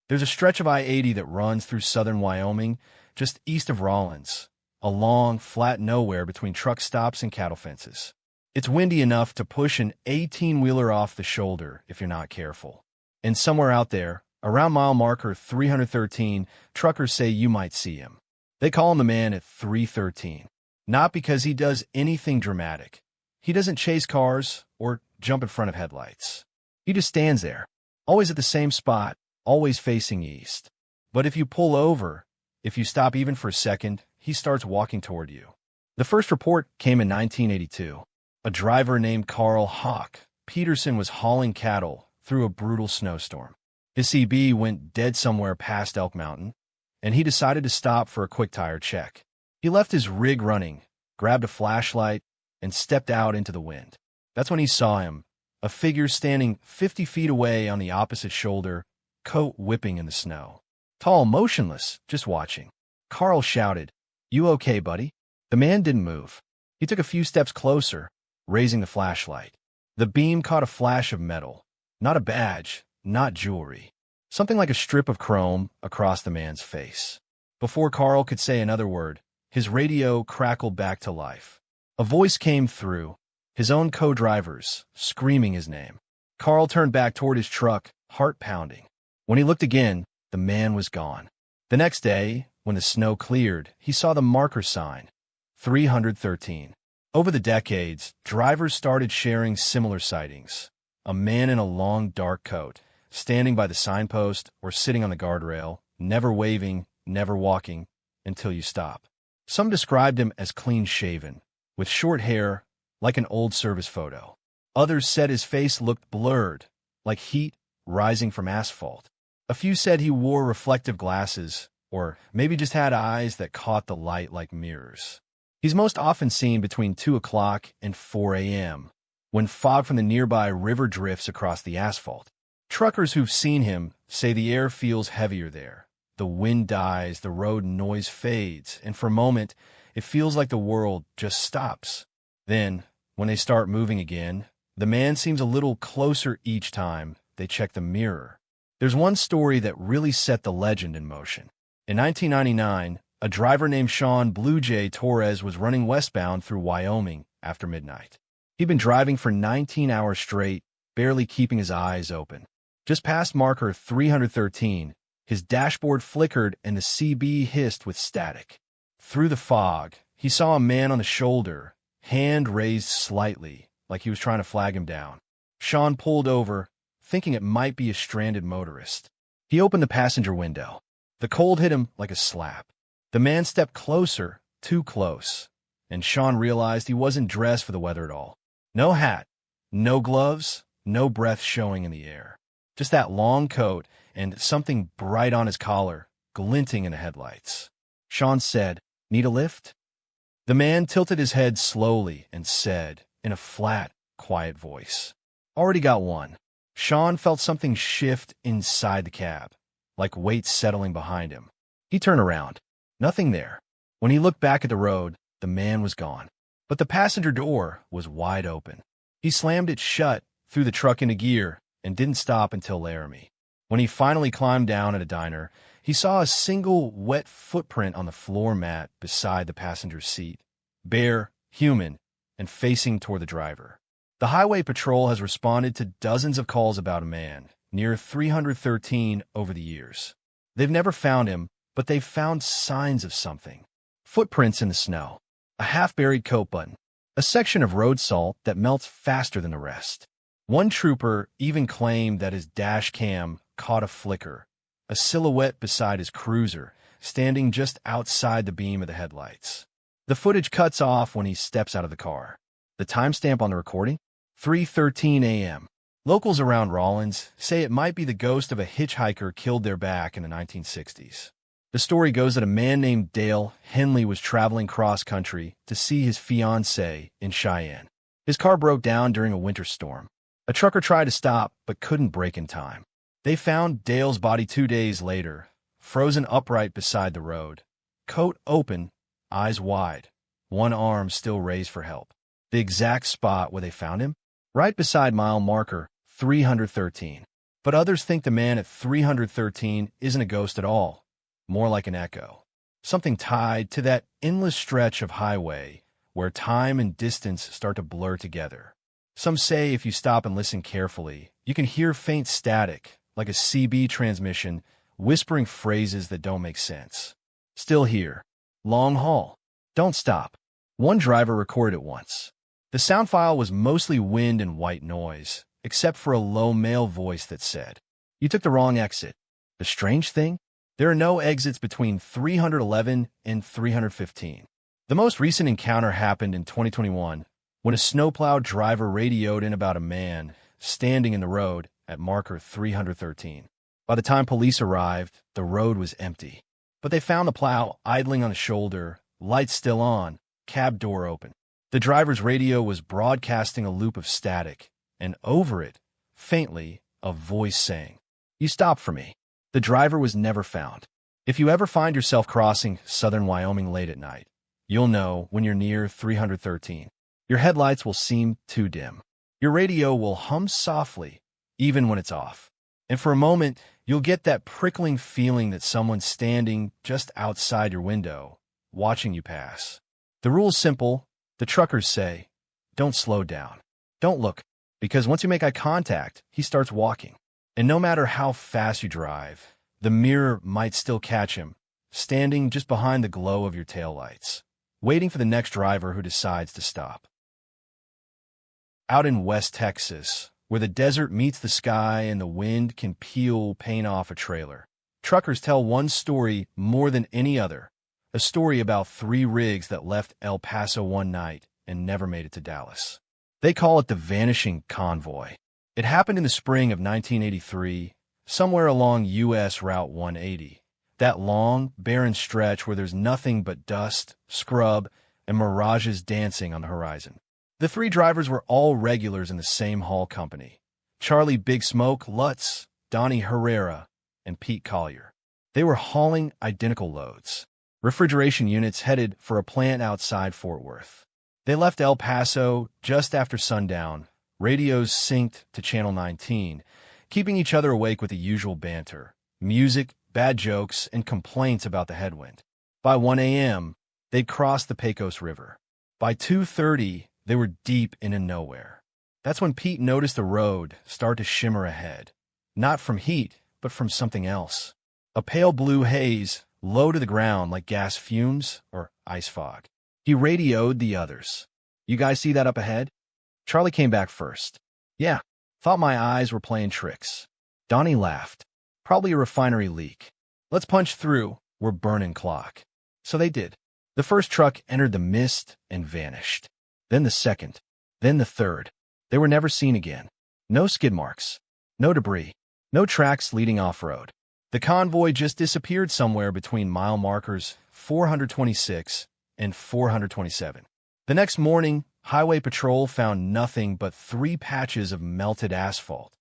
There's a stretch of I-80 that runs through southern Wyoming, just east of Rawlins, a long, flat nowhere between truck stops and cattle fences. It's windy enough to push an 18-wheeler off the shoulder if you're not careful. And somewhere out there, around mile marker 313, truckers say you might see him. They call him the man at 313, not because he does anything dramatic. He doesn't chase cars or jump in front of headlights. He just stands there, always at the same spot, always facing east. But if you pull over, if you stop even for a second, he starts walking toward you. The first report came in 1982. A driver named Carl Hawk Peterson was hauling cattle through a brutal snowstorm. His CB went dead somewhere past Elk Mountain, and he decided to stop for a quick tire check. He left his rig running, grabbed a flashlight, and stepped out into the wind. That's when he saw him, a figure standing 50 feet away on the opposite shoulder, coat whipping in the snow. Tall, motionless, just watching. Carl shouted, "You okay, buddy?" The man didn't move. He took a few steps closer, raising the flashlight. The beam caught a flash of metal. Not a badge, not jewelry. Something like a strip of chrome across the man's face. Before Carl could say another word, his radio crackled back to life. A voice came through, his own co-driver's, screaming his name. Carl turned back toward his truck, heart pounding. When he looked again, the man was gone. The next day, when the snow cleared, he saw the marker sign, 313. Over the decades, drivers started sharing similar sightings. A man in a long, dark coat, standing by the signpost or sitting on the guardrail, never waving, never walking, until you stop. Some described him as clean-shaven, with short hair, like an old service photo. Others said his face looked blurred, like heat rising from asphalt. A few said he wore reflective glasses, or maybe just had eyes that caught the light like mirrors. He's most often seen between 2 o'clock and 4 a.m., when fog from the nearby river drifts across the asphalt. Truckers who've seen him say the air feels heavier there. The wind dies, the road noise fades, and for a moment, it feels like the world just stops. Then, when they start moving again, the man seems a little closer each time they check the mirror. There's one story that really set the legend in motion. In 1999, a driver named Sean Blue Jay Torres was running westbound through Wyoming after midnight. He'd been driving for 19 hours straight, barely keeping his eyes open. Just past marker 313, his dashboard flickered and the CB hissed with static. Through the fog, he saw a man on the shoulder, hand raised slightly, like he was trying to flag him down. Sean pulled over, thinking it might be a stranded motorist. He opened the passenger window. The cold hit him like a slap. The man stepped closer, too close, and Sean realized he wasn't dressed for the weather at all. No hat, no gloves, no breath showing in the air. Just that long coat and something bright on his collar, glinting in the headlights. Sean said, "Need a lift?" The man tilted his head slowly and said, in a flat, quiet voice, "Already got one." Sean felt something shift inside the cab, like weight settling behind him. He turned around. Nothing there. When he looked back at the road, the man was gone. But the passenger door was wide open. He slammed it shut, threw the truck into gear, and didn't stop until Laramie. When he finally climbed down at a diner, he saw a single wet footprint on the floor mat beside the passenger's seat, bare, human, and facing toward the driver. The Highway Patrol has responded to dozens of calls about a man, near 313 over the years. They've never found him, but they've found signs of something. Footprints in the snow, a half-buried coat button, a section of road salt that melts faster than the rest. One trooper even claimed that his dash cam caught a flicker, a silhouette beside his cruiser, standing just outside the beam of the headlights. The footage cuts off when he steps out of the car. The timestamp on the recording? 3:13 a.m. Locals around Rawlins say it might be the ghost of a hitchhiker killed there back in the 1960s. The story goes that a man named Dale Henley was traveling cross-country to see his fiancée in Cheyenne. His car broke down during a winter storm. A trucker tried to stop, but couldn't brake in time. They found Dale's body 2 days later, frozen upright beside the road, coat open, eyes wide, one arm still raised for help. The exact spot where they found him? Right beside mile marker 313. But others think the man at 313 isn't a ghost at all, more like an echo. Something tied to that endless stretch of highway where time and distance start to blur together. Some say if you stop and listen carefully, you can hear faint static, like a CB transmission, whispering phrases that don't make sense. Still here. Long haul. Don't stop. One driver recorded it once. The sound file was mostly wind and white noise, except for a low male voice that said, "You took the wrong exit." The strange thing? There are no exits between 311 and 315. The most recent encounter happened in 2021, when a snowplow driver radioed in about a man standing in the road at marker 313. By the time police arrived, the road was empty. But they found the plow idling on a shoulder, lights still on, cab door open. The driver's radio was broadcasting a loop of static, and over it, faintly, a voice saying, "You stopped for me." The driver was never found. If you ever find yourself crossing southern Wyoming late at night, you'll know when you're near 313. Your headlights will seem too dim. Your radio will hum softly, even when it's off. And for a moment, you'll get that prickling feeling that someone's standing just outside your window, watching you pass. The rule's simple. The truckers say, don't slow down. Don't look, because once you make eye contact, he starts walking. And no matter how fast you drive, the mirror might still catch him, standing just behind the glow of your taillights, waiting for the next driver who decides to stop. Out in West Texas, where the desert meets the sky and the wind can peel paint off a trailer, truckers tell one story more than any other, a story about 3 rigs that left El Paso one night and never made it to Dallas. They call it the Vanishing Convoy. It happened in the spring of 1983, somewhere along U.S. Route 180, that long, barren stretch where there's nothing but dust, scrub, and mirages dancing on the horizon. The 3 drivers were all regulars in the same haul company: Charlie Big Smoke Lutz, Donnie Herrera, and Pete Collier. They were hauling identical loads, refrigeration units headed for a plant outside Fort Worth. They left El Paso just after sundown, radios synced to Channel 19, keeping each other awake with the usual banter, music, bad jokes, and complaints about the headwind. By 1 a.m., they'd crossed the Pecos River. By 2:30, they were deep into nowhere. That's when Pete noticed the road start to shimmer ahead. Not from heat, but from something else. A pale blue haze, low to the ground like gas fumes or ice fog. He radioed the others. "You guys see that up ahead?" Charlie came back first. "Yeah, thought my eyes were playing tricks." Donnie laughed. "Probably a refinery leak. Let's punch through, we're burning clock." So they did. The first truck entered the mist and vanished. Then the second. Then the third. They were never seen again. No skid marks. No debris. No tracks leading off-road. The convoy just disappeared somewhere between mile markers 426 and 427. The next morning, Highway Patrol found nothing but 3 patches of melted asphalt.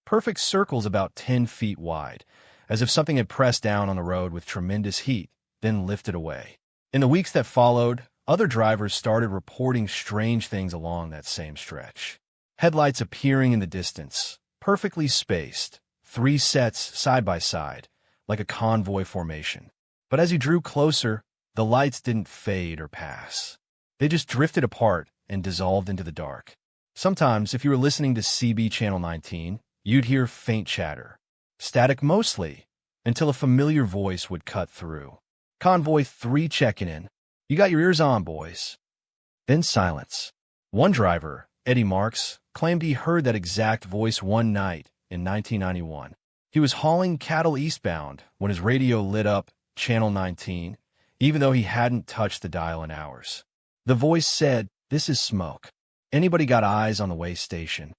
Perfect circles about 10 feet wide, as if something had pressed down on the road with tremendous heat, then lifted away. In the weeks that followed, other drivers started reporting strange things along that same stretch. Headlights appearing in the distance, perfectly spaced, 3 sets side by side, like a convoy formation. But as he drew closer, the lights didn't fade or pass. They just drifted apart and dissolved into the dark. Sometimes, if you were listening to CB Channel 19, you'd hear faint chatter. Static mostly, until a familiar voice would cut through. "Convoy 3 checking in. You got your ears on, boys." Then silence. One driver, Eddie Marks, claimed he heard that exact voice one night in 1991. He was hauling cattle eastbound when his radio lit up Channel 19, even though he hadn't touched the dial in hours. The voice said, "This is Smoke. Anybody got eyes on the way station?"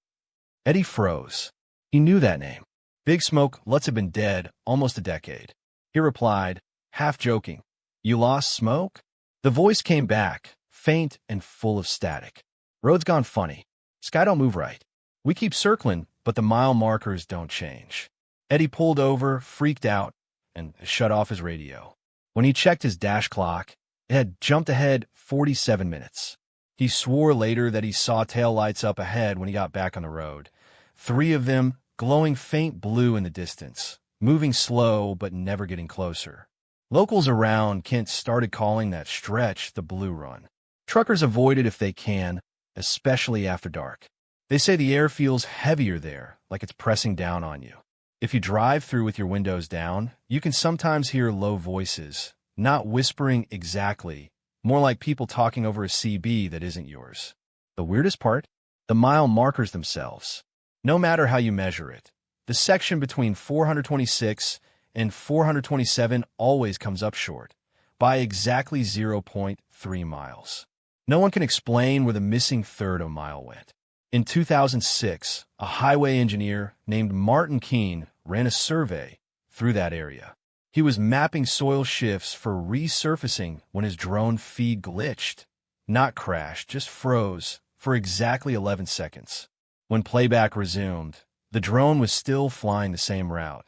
Eddie froze. He knew that name. Big Smoke Lutz had been dead almost a decade. He replied, half joking, "You lost Smoke?" The voice came back, faint and full of static. "Road's gone funny. Sky don't move right. We keep circling, but the mile markers don't change." Eddie pulled over, freaked out, and shut off his radio. When he checked his dash clock, it had jumped ahead 47 minutes. He swore later that he saw taillights up ahead when he got back on the road. 3 of them glowing faint blue in the distance, moving slow but never getting closer. Locals around Kent started calling that stretch the Blue Run. Truckers avoid it if they can, especially after dark. They say the air feels heavier there, like it's pressing down on you. If you drive through with your windows down, you can sometimes hear low voices, not whispering exactly, more like people talking over a CB that isn't yours. The weirdest part? The mile markers themselves. No matter how you measure it, the section between 426 and 427 always comes up short, by exactly 0.3 miles. No one can explain where the missing third of a mile went. In 2006, a highway engineer named Martin Keene ran a survey through that area. He was mapping soil shifts for resurfacing when his drone feed glitched. Not crashed, just froze for exactly 11 seconds. When playback resumed, the drone was still flying the same route,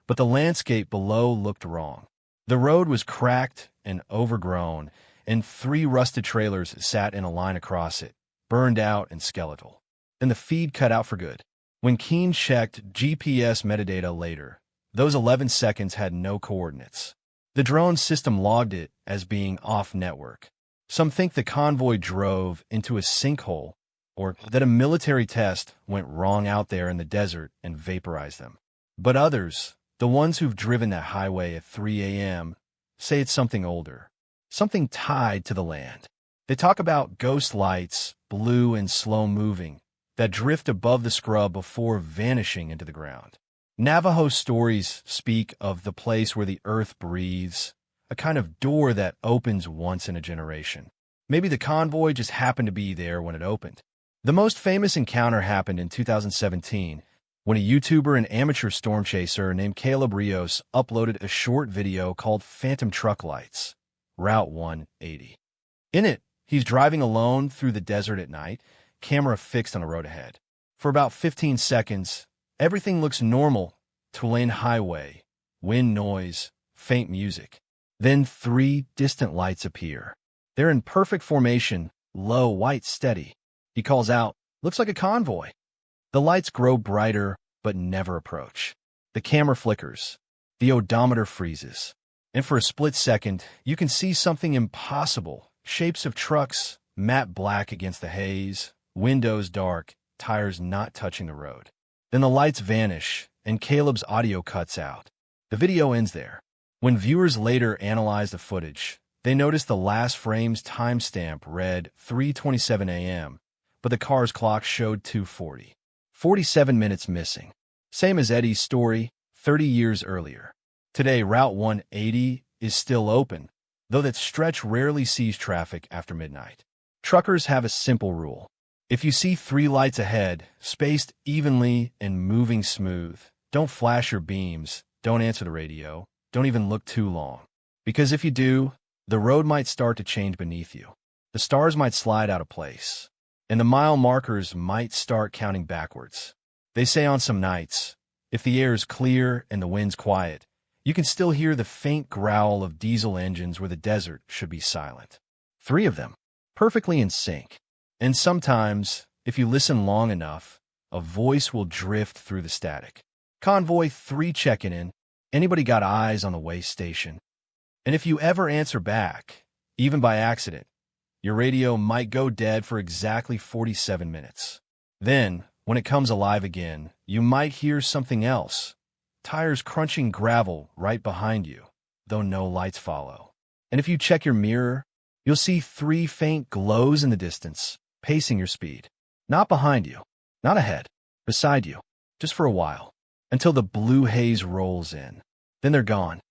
but the landscape below looked wrong. The road was cracked and overgrown, and 3 rusted trailers sat in a line across it, burned out and skeletal. And the feed cut out for good. When Keene checked GPS metadata later, those 11 seconds had no coordinates. The drone system logged it as being off-network. Some think the convoy drove into a sinkhole, or that a military test went wrong out there in the desert and vaporized them. But others, the ones who've driven that highway at 3 a.m., say it's something older, something tied to the land. They talk about ghost lights, blue and slow-moving, that drift above the scrub before vanishing into the ground. Navajo stories speak of the place where the earth breathes, a kind of door that opens once in a generation. Maybe the convoy just happened to be there when it opened. The most famous encounter happened in 2017, when a YouTuber and amateur storm chaser named Caleb Rios uploaded a short video called Phantom Truck Lights, Route 180. In it, he's driving alone through the desert at night, camera fixed on the road ahead. For about 15 seconds, everything looks normal to a lane highway, wind noise, faint music. Then 3 distant lights appear. They're in perfect formation, low, white, steady. He calls out, "Looks like a convoy." The lights grow brighter, but never approach. The camera flickers. The odometer freezes. And for a split second, you can see something impossible. Shapes of trucks, matte black against the haze, windows dark, tires not touching the road. Then the lights vanish, and Caleb's audio cuts out. The video ends there. When viewers later analyze the footage, they notice the last frame's timestamp read 3:27 a.m., but the car's clock showed 2:40. 47 minutes missing. Same as Eddie's story 30 years earlier. Today, Route 180 is still open, though that stretch rarely sees traffic after midnight. Truckers have a simple rule. If you see 3 lights ahead, spaced evenly and moving smooth, don't flash your beams, don't answer the radio, don't even look too long. Because if you do, the road might start to change beneath you. The stars might slide out of place, and the mile markers might start counting backwards. They say on some nights, if the air is clear and the wind's quiet, you can still hear the faint growl of diesel engines where the desert should be silent. 3 of them, perfectly in sync. And sometimes, if you listen long enough, a voice will drift through the static. Convoy 3 checking in. Anybody got eyes on the way station? And if you ever answer back, even by accident, your radio might go dead for exactly 47 minutes. Then, when it comes alive again, you might hear something else. Tires crunching gravel right behind you, though no lights follow. And if you check your mirror, you'll see 3 faint glows in the distance, pacing your speed. Not behind you, not ahead, beside you, just for a while, until the blue haze rolls in. Then they're gone.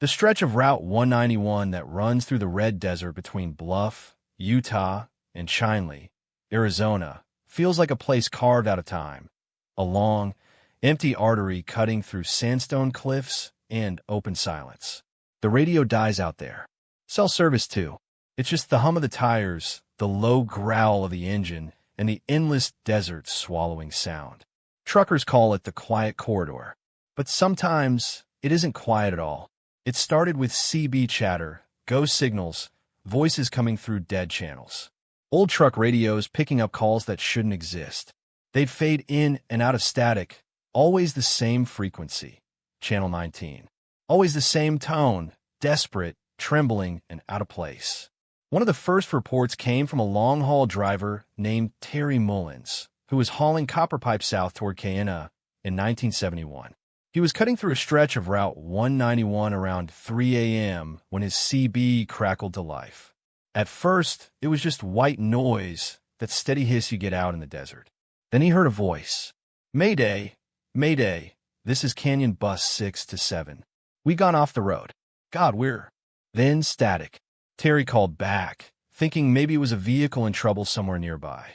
The stretch of Route 191 that runs through the red desert between Bluff, Utah, and Chinle, Arizona, feels like a place carved out of time. A long, empty artery cutting through sandstone cliffs and open silence. The radio dies out there. Cell service too. It's just the hum of the tires, the low growl of the engine, and the endless desert swallowing sound. Truckers call it the quiet corridor. But sometimes it isn't quiet at all. It started with CB chatter, ghost signals, voices coming through dead channels. Old truck radios picking up calls that shouldn't exist. They'd fade in and out of static, always the same frequency, channel 19. Always the same tone, desperate, trembling, and out of place. One of the first reports came from a long-haul driver named Terry Mullins, who was hauling copper pipe south toward Cayena in 1971. He was cutting through a stretch of Route 191 around 3 a.m. when his CB crackled to life. At first, it was just white noise, that steady hiss you get out in the desert. Then he heard a voice. Mayday, Mayday, this is Canyon Bus 6 to 7. We gone off the road. God, we're... Then static. Terry called back, thinking maybe it was a vehicle in trouble somewhere nearby.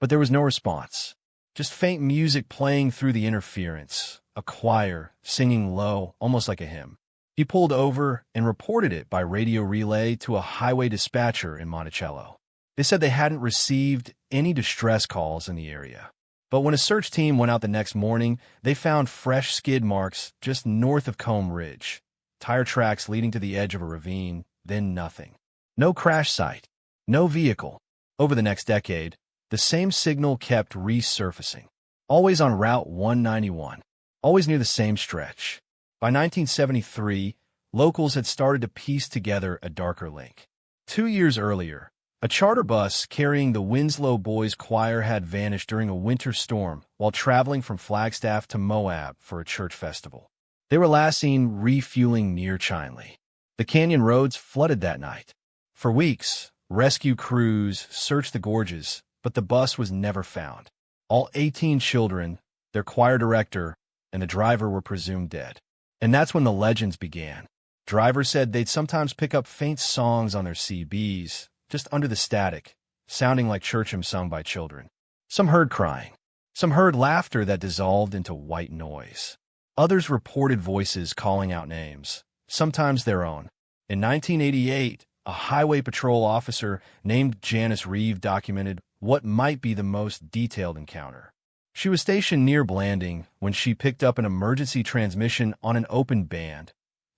But there was no response. Just faint music playing through the interference. A choir, singing low, almost like a hymn. He pulled over and reported it by radio relay to a highway dispatcher in Monticello. They said they hadn't received any distress calls in the area. But when a search team went out the next morning, they found fresh skid marks just north of Combe Ridge. Tire tracks leading to the edge of a ravine, then nothing. No crash site. No vehicle. Over the next decade, the same signal kept resurfacing. Always on Route 191. Always near the same stretch. By 1973, locals had started to piece together a darker link. 2 years earlier, a charter bus carrying the Winslow Boys Choir had vanished during a winter storm while traveling from Flagstaff to Moab for a church festival. They were last seen refueling near Chinle. The canyon roads flooded that night. For weeks, rescue crews searched the gorges, but the bus was never found. All 18 children, their choir director, and the driver were presumed dead. And that's when the legends began. Drivers said they'd sometimes pick up faint songs on their CBs, just under the static, sounding like church hymns sung by children. Some heard crying. Some heard laughter that dissolved into white noise. Others reported voices calling out names, sometimes their own. In 1988, a highway patrol officer named Janice Reeve documented what might be the most detailed encounter. She was stationed near Blanding when she picked up an emergency transmission on an open band.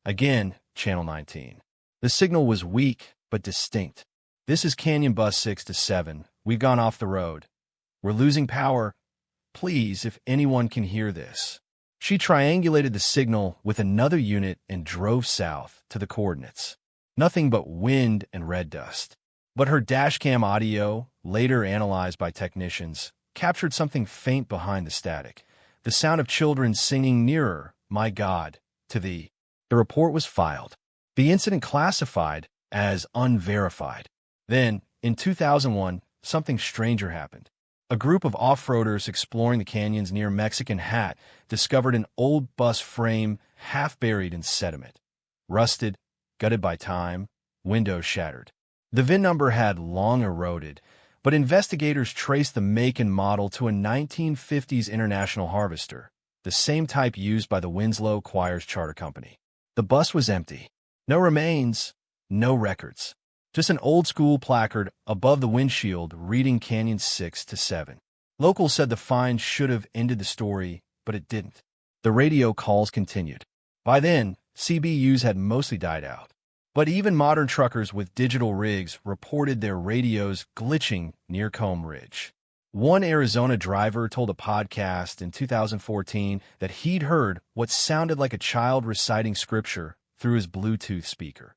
Again, channel 19. The signal was weak but distinct. This is Canyon Bus 6 to 7. We've gone off the road. We're losing power. Please, if anyone can hear this. She triangulated the signal with another unit and drove south to the coordinates. Nothing but wind and red dust. But her dashcam audio, later analyzed by technicians, captured something faint behind the static. The sound of children singing nearer, "My God, to Thee." The report was filed. The incident classified as unverified. Then, in 2001, something stranger happened. A group of off-roaders exploring the canyons near Mexican Hat discovered an old bus frame half buried in sediment. Rusted, gutted by time, windows shattered. The VIN number had long eroded, but investigators traced the make and model to a 1950s International Harvester, the same type used by the Winslow Choirs Charter Company. The bus was empty. No remains, no records. Just an old-school placard above the windshield reading Canyon 6 to 7. Locals said the find should have ended the story, but it didn't. The radio calls continued. By then, CBUs had mostly died out. But even modern truckers with digital rigs reported their radios glitching near Comb Ridge. One Arizona driver told a podcast in 2014 that he'd heard what sounded like a child reciting scripture through his Bluetooth speaker,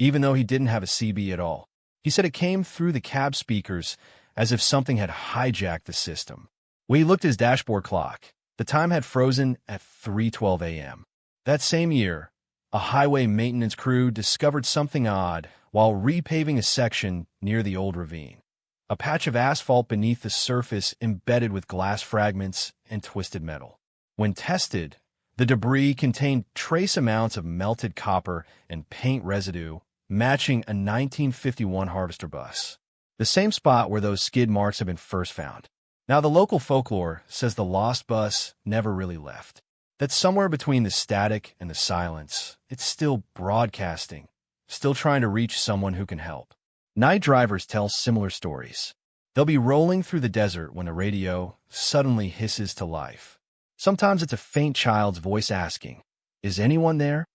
even though he didn't have a CB at all. He said it came through the cab speakers as if something had hijacked the system. When he looked at his dashboard clock, the time had frozen at 3:12 a.m. That same year, a highway maintenance crew discovered something odd while repaving a section near the old ravine. A patch of asphalt beneath the surface embedded with glass fragments and twisted metal. When tested, the debris contained trace amounts of melted copper and paint residue, matching a 1951 Harvester bus, the same spot where those skid marks had been first found. Now, the local folklore says the lost bus never really left. That somewhere between the static and the silence, it's still broadcasting, still trying to reach someone who can help. Night drivers tell similar stories. They'll be rolling through the desert when the radio suddenly hisses to life. Sometimes it's a faint child's voice asking, "Is anyone there?"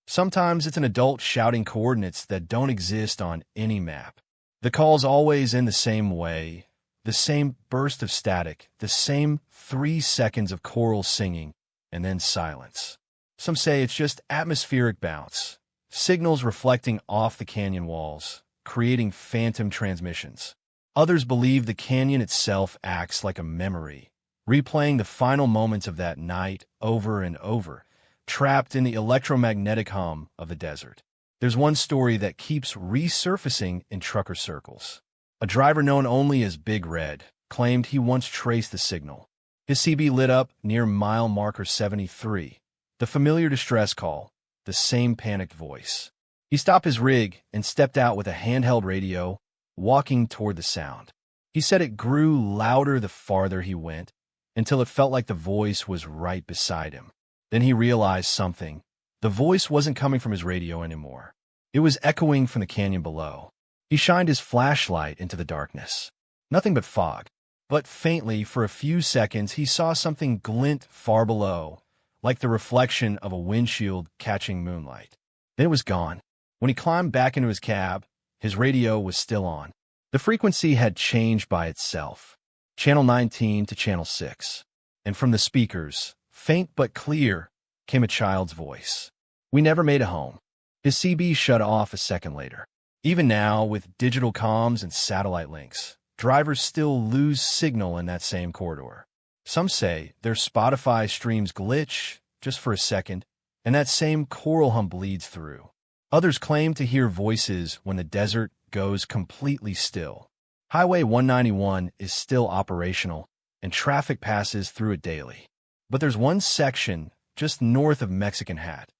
Sometimes it's an adult shouting coordinates that don't exist on any map. The call's always in the same way, the same burst of static, the same 3 seconds of choral singing, and then silence. Some say it's just atmospheric bounce, signals reflecting off the canyon walls, creating phantom transmissions. Others believe the canyon itself acts like a memory, replaying the final moments of that night over and over, trapped in the electromagnetic hum of the desert. There's one story that keeps resurfacing in trucker circles. A driver known only as Big Red claimed he once traced the signal. His CB lit up near mile marker 73, the familiar distress call, the same panicked voice. He stopped his rig and stepped out with a handheld radio, walking toward the sound. He said it grew louder the farther he went, until it felt like the voice was right beside him. Then he realized something. The voice wasn't coming from his radio anymore. It was echoing from the canyon below. He shined his flashlight into the darkness. Nothing but fog. But faintly, for a few seconds, he saw something glint far below, like the reflection of a windshield catching moonlight. Then it was gone. When he climbed back into his cab, his radio was still on. The frequency had changed by itself. Channel 19 to Channel 6. And from the speakers, faint but clear, came a child's voice. "We never made it home." His CB shut off a second later. Even now, with digital comms and satellite links, drivers still lose signal in that same corridor. Some say their Spotify streams glitch just for a second, and that same choral hum bleeds through. Others claim to hear voices when the desert goes completely still. Highway 191 is still operational, and traffic passes through it daily. But there's one section just north of Mexican Hat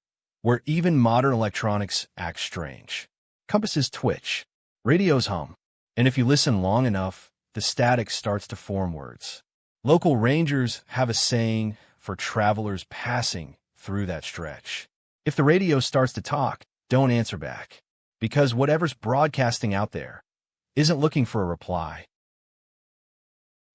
where even modern electronics act strange. Compasses twitch, radios hum, and if you listen long enough, the static starts to form words. Local rangers have a saying for travelers passing through that stretch. If the radio starts to talk, don't answer back, because whatever's broadcasting out there isn't looking for a reply.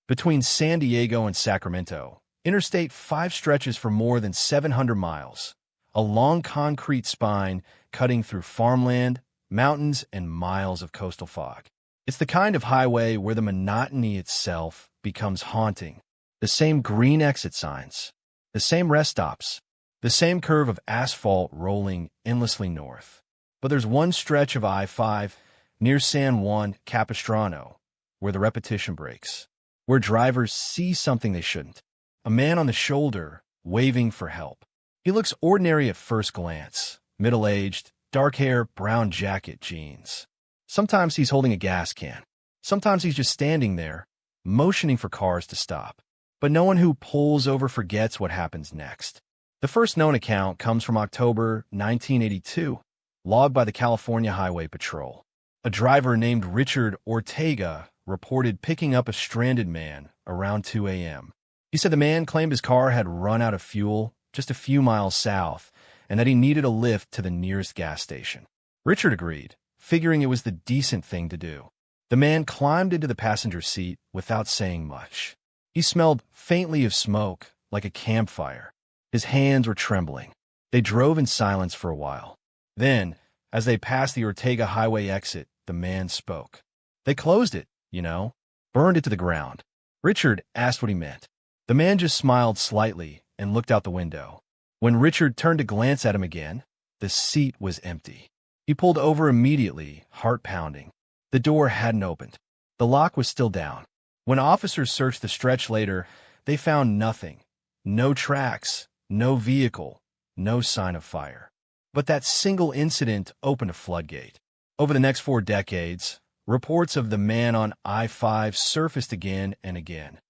Between San Diego and Sacramento, Interstate 5 stretches for more than 700 miles, a long concrete spine cutting through farmland, mountains, and miles of coastal fog. It's the kind of highway where the monotony itself becomes haunting, The same green exit signs. The same rest stops. The same curve of asphalt rolling endlessly north. But there's one stretch of I-5 near San Juan Capistrano where the repetition breaks, where drivers see something they shouldn't. A man on the shoulder, waving for help. He looks ordinary at first glance, middle-aged, dark hair, brown jacket, jeans. Sometimes he's holding a gas can. Sometimes he's just standing there, motioning for cars to stop. But no one who pulls over forgets what happens next. The first known account comes from October 1982, logged by the California Highway Patrol. A driver named Richard Ortega reported picking up a stranded man around 2 a.m. He said the man claimed his car had run out of fuel just a few miles south and that he needed a lift to the nearest gas station. Richard agreed, figuring it was the decent thing to do. The man climbed into the passenger seat without saying much. He smelled faintly of smoke, like a campfire. His hands were trembling. They drove in silence for a while. Then, as they passed the Ortega Highway exit, the man spoke. "They closed it, burned it to the ground." Richard asked what he meant. The man just smiled slightly and looked out the window. When Richard turned to glance at him again, the seat was empty. He pulled over immediately, heart pounding. The door hadn't opened. The lock was still down. When officers searched the stretch later, they found nothing. No tracks, no vehicle, no sign of fire. But that single incident opened a floodgate. Over the next 4 decades, reports of the man on I-5 surfaced again and again.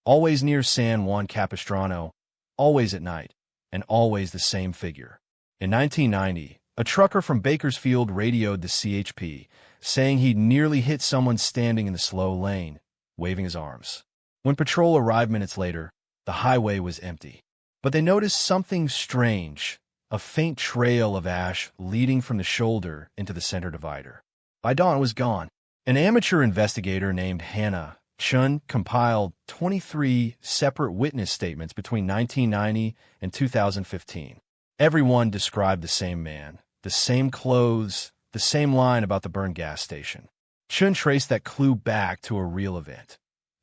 Always near San Juan Capistrano, always at night, and always the same figure. In 1990, a trucker from Bakersfield radioed the CHP, saying he'd nearly hit someone standing in the slow lane, waving his arms. When patrol arrived minutes later, the highway was empty. But they noticed something strange, a faint trail of ash leading from the shoulder into the center divider. By dawn, it was gone. An amateur investigator named Hannah Chun compiled 23 separate witness statements between 1990 and 2015. Everyone described the same man, the same clothes, the same line about the burned gas station. Chun traced that clue back to a real event.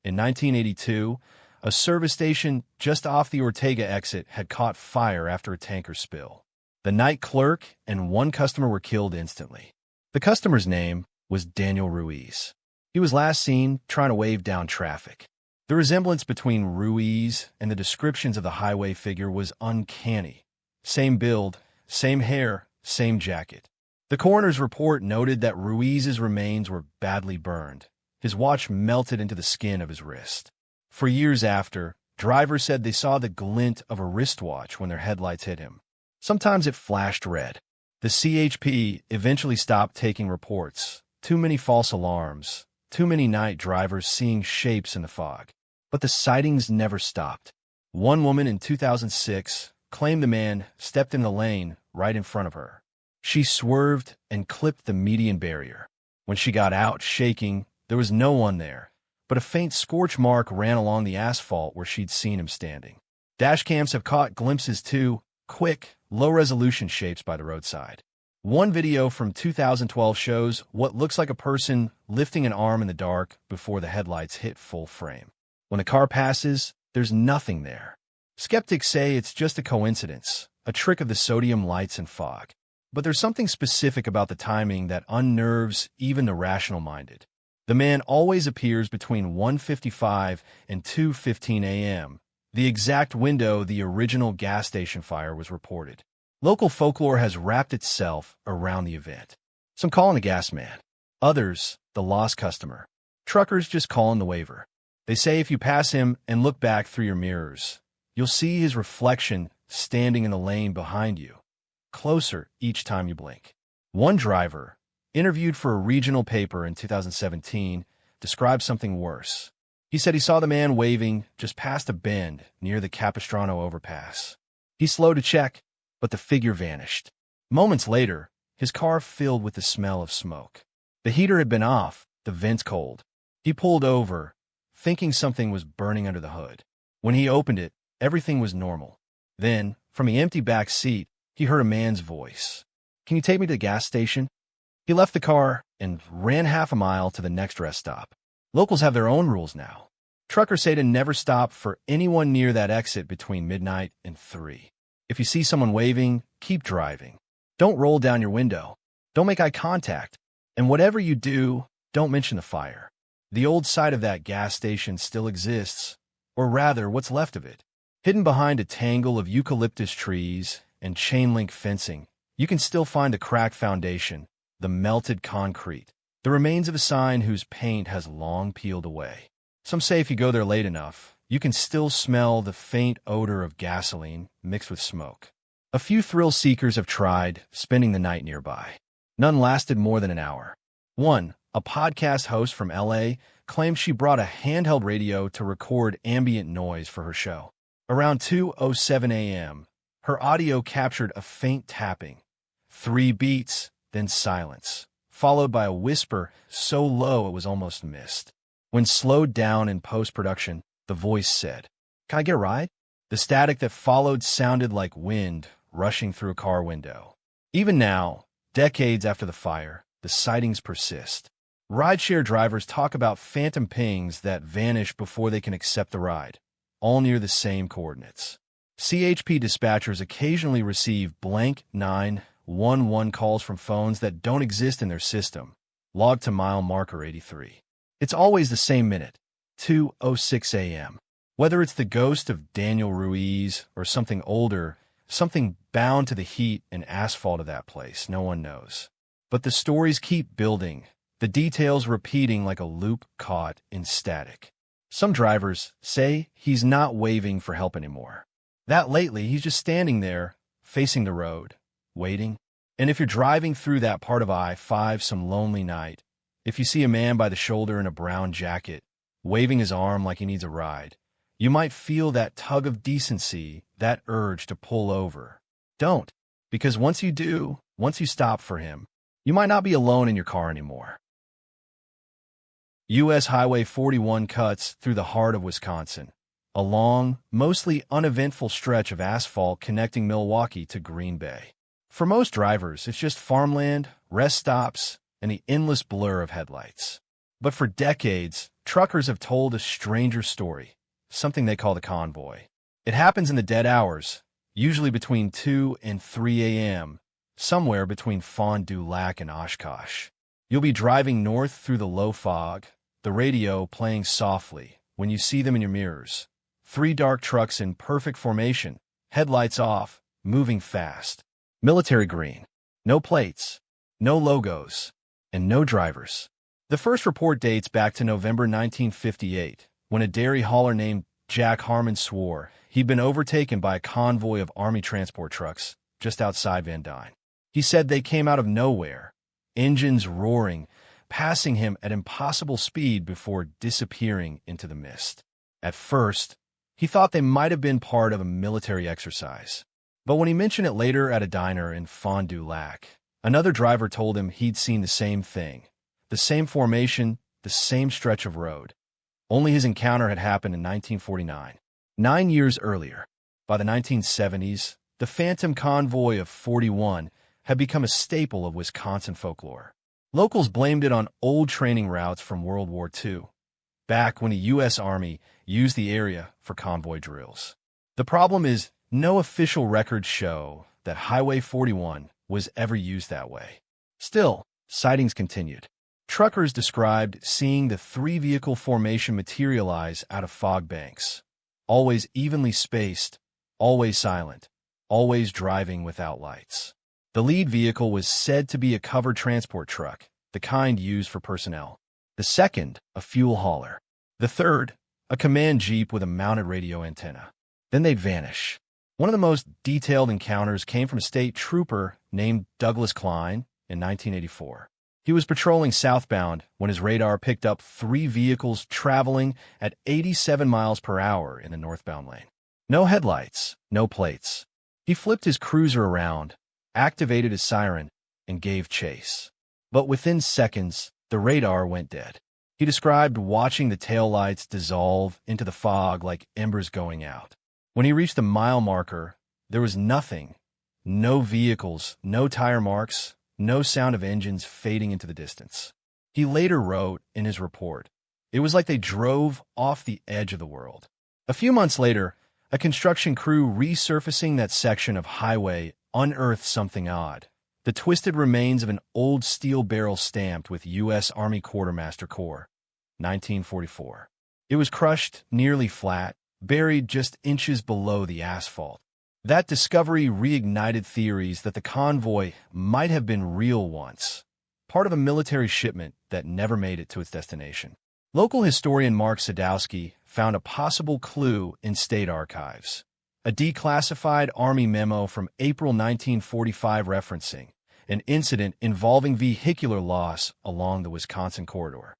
In 1982, a service station just off the Ortega exit had caught fire after a tanker spill. The night clerk and one customer were killed instantly. The customer's name was Daniel Ruiz. He was last seen trying to wave down traffic. The resemblance between Ruiz and the descriptions of the highway figure was uncanny. Same build, same hair, same jacket. The coroner's report noted that Ruiz's remains were badly burned. His watch melted into the skin of his wrist. For years after, drivers said they saw the glint of a wristwatch when their headlights hit him. Sometimes it flashed red. The CHP eventually stopped taking reports. Too many false alarms. Too many night drivers seeing shapes in the fog. But the sightings never stopped. One woman in 2006 claimed the man stepped in the lane right in front of her. She swerved and clipped the median barrier. When she got out, shaking, there was no one there, but a faint scorch mark ran along the asphalt where she'd seen him standing. Dash cams have caught glimpses too, quick, low-resolution shapes by the roadside. One video from 2012 shows what looks like a person lifting an arm in the dark before the headlights hit full frame. When the car passes, there's nothing there. Skeptics say it's just a coincidence, a trick of the sodium lights and fog. But there's something specific about the timing that unnerves even the rational-minded. The man always appears between 1:55 and 2:15 a.m., the exact window the original gas station fire was reported. Local folklore has wrapped itself around the event. Some call him the gas man. Others, the lost customer. Truckers just call him the waver. They say if you pass him and look back through your mirrors, you'll see his reflection standing in the lane behind you, closer each time you blink. One driver, interviewed for a regional paper in 2017, described something worse. He said he saw the man waving just past a bend near the Capistrano overpass. He slowed to check, but the figure vanished. Moments later, his car filled with the smell of smoke. The heater had been off, the vents cold. He pulled over, thinking something was burning under the hood. When he opened it, everything was normal. Then, from the empty back seat, he heard a man's voice. "Can you take me to the gas station?" He left the car and ran half a mile to the next rest stop. Locals have their own rules now. Truckers say to never stop for anyone near that exit between midnight and 3. If you see someone waving, keep driving. Don't roll down your window. Don't make eye contact. And whatever you do, don't mention the fire. The old site of that gas station still exists, or rather, what's left of it. Hidden behind a tangle of eucalyptus trees and chain-link fencing, you can still find the cracked foundation, the melted concrete, the remains of a sign whose paint has long peeled away. Some say if you go there late enough, you can still smell the faint odor of gasoline mixed with smoke. A few thrill-seekers have tried spending the night nearby. None lasted more than an hour. One, a podcast host from LA, claimed she brought a handheld radio to record ambient noise for her show. Around 2:07 a.m., her audio captured a faint tapping, 3 beats, then silence, followed by a whisper so low it was almost missed. When slowed down in post-production, the voice said, "Can I get a ride?" The static that followed sounded like wind rushing through a car window. Even now, decades after the fire, the sightings persist. Rideshare drivers talk about phantom pings that vanish before they can accept the ride, all near the same coordinates. CHP dispatchers occasionally receive blank 911 calls from phones that don't exist in their system, logged to mile marker 83. It's always the same minute, 2:06 a.m. Whether it's the ghost of Daniel Ruiz or something older, something bound to the heat and asphalt of that place, no one knows. But the stories keep building, the details repeating like a loop caught in static. Some drivers say he's not waving for help anymore. That lately, he's just standing there, facing the road, waiting. And if you're driving through that part of I-5 some lonely night, if you see a man by the shoulder in a brown jacket, waving his arm like he needs a ride, you might feel that tug of decency, that urge to pull over. Don't, because once you do, once you stop for him, you might not be alone in your car anymore. U.S. Highway 41 cuts through the heart of Wisconsin, a long, mostly uneventful stretch of asphalt connecting Milwaukee to Green Bay. For most drivers, it's just farmland, rest stops, and the endless blur of headlights. But for decades, truckers have told a stranger story, something they call the convoy. It happens in the dead hours, usually between 2 and 3 a.m., somewhere between Fond du Lac and Oshkosh. You'll be driving north through the low fog, the radio playing softly when you see them in your mirrors. 3 dark trucks in perfect formation, headlights off, moving fast. Military green. No plates, no logos, and no drivers. The first report dates back to November 1958, when a dairy hauler named Jack Harmon swore he'd been overtaken by a convoy of Army transport trucks just outside Van Dyne. He said they came out of nowhere, engines roaring, passing him at impossible speed before disappearing into the mist. At first, he thought they might have been part of a military exercise. But when he mentioned it later at a diner in Fond du Lac, another driver told him he'd seen the same thing, the same formation, the same stretch of road. Only his encounter had happened in 1949, 9 years earlier. By the 1970s, the Phantom Convoy of 41 had become a staple of Wisconsin folklore. Locals blamed it on old training routes from World War II, back when the U.S. Army used the area for convoy drills. The problem is, no official records show that Highway 41 was ever used that way. Still, sightings continued. Truckers described seeing the 3-vehicle formation materialize out of fog banks, always evenly spaced, always silent, always driving without lights. The lead vehicle was said to be a covered transport truck, the kind used for personnel. The second, a fuel hauler. The third, a command jeep with a mounted radio antenna. Then they'd vanish. One of the most detailed encounters came from a state trooper named Douglas Klein in 1984. He was patrolling southbound when his radar picked up 3 vehicles traveling at 87 miles per hour in the northbound lane. No headlights, no plates. He flipped his cruiser around, activated his siren, and gave chase. But within seconds, the radar went dead. He described watching the taillights dissolve into the fog like embers going out. When he reached the mile marker, there was nothing. No vehicles, no tire marks, no sound of engines fading into the distance. He later wrote in his report, It was like they drove off the edge of the world. A few months later, a construction crew resurfacing that section of highway unearthed something odd. The twisted remains of an old steel barrel stamped with U.S. Army Quartermaster Corps, 1944. It was crushed nearly flat, buried just inches below the asphalt. That discovery reignited theories that the convoy might have been real once, part of a military shipment that never made it to its destination. Local historian Mark Sadowski found a possible clue in state archives. A declassified Army memo from April 1945 referencing an incident involving vehicular loss along the Wisconsin corridor.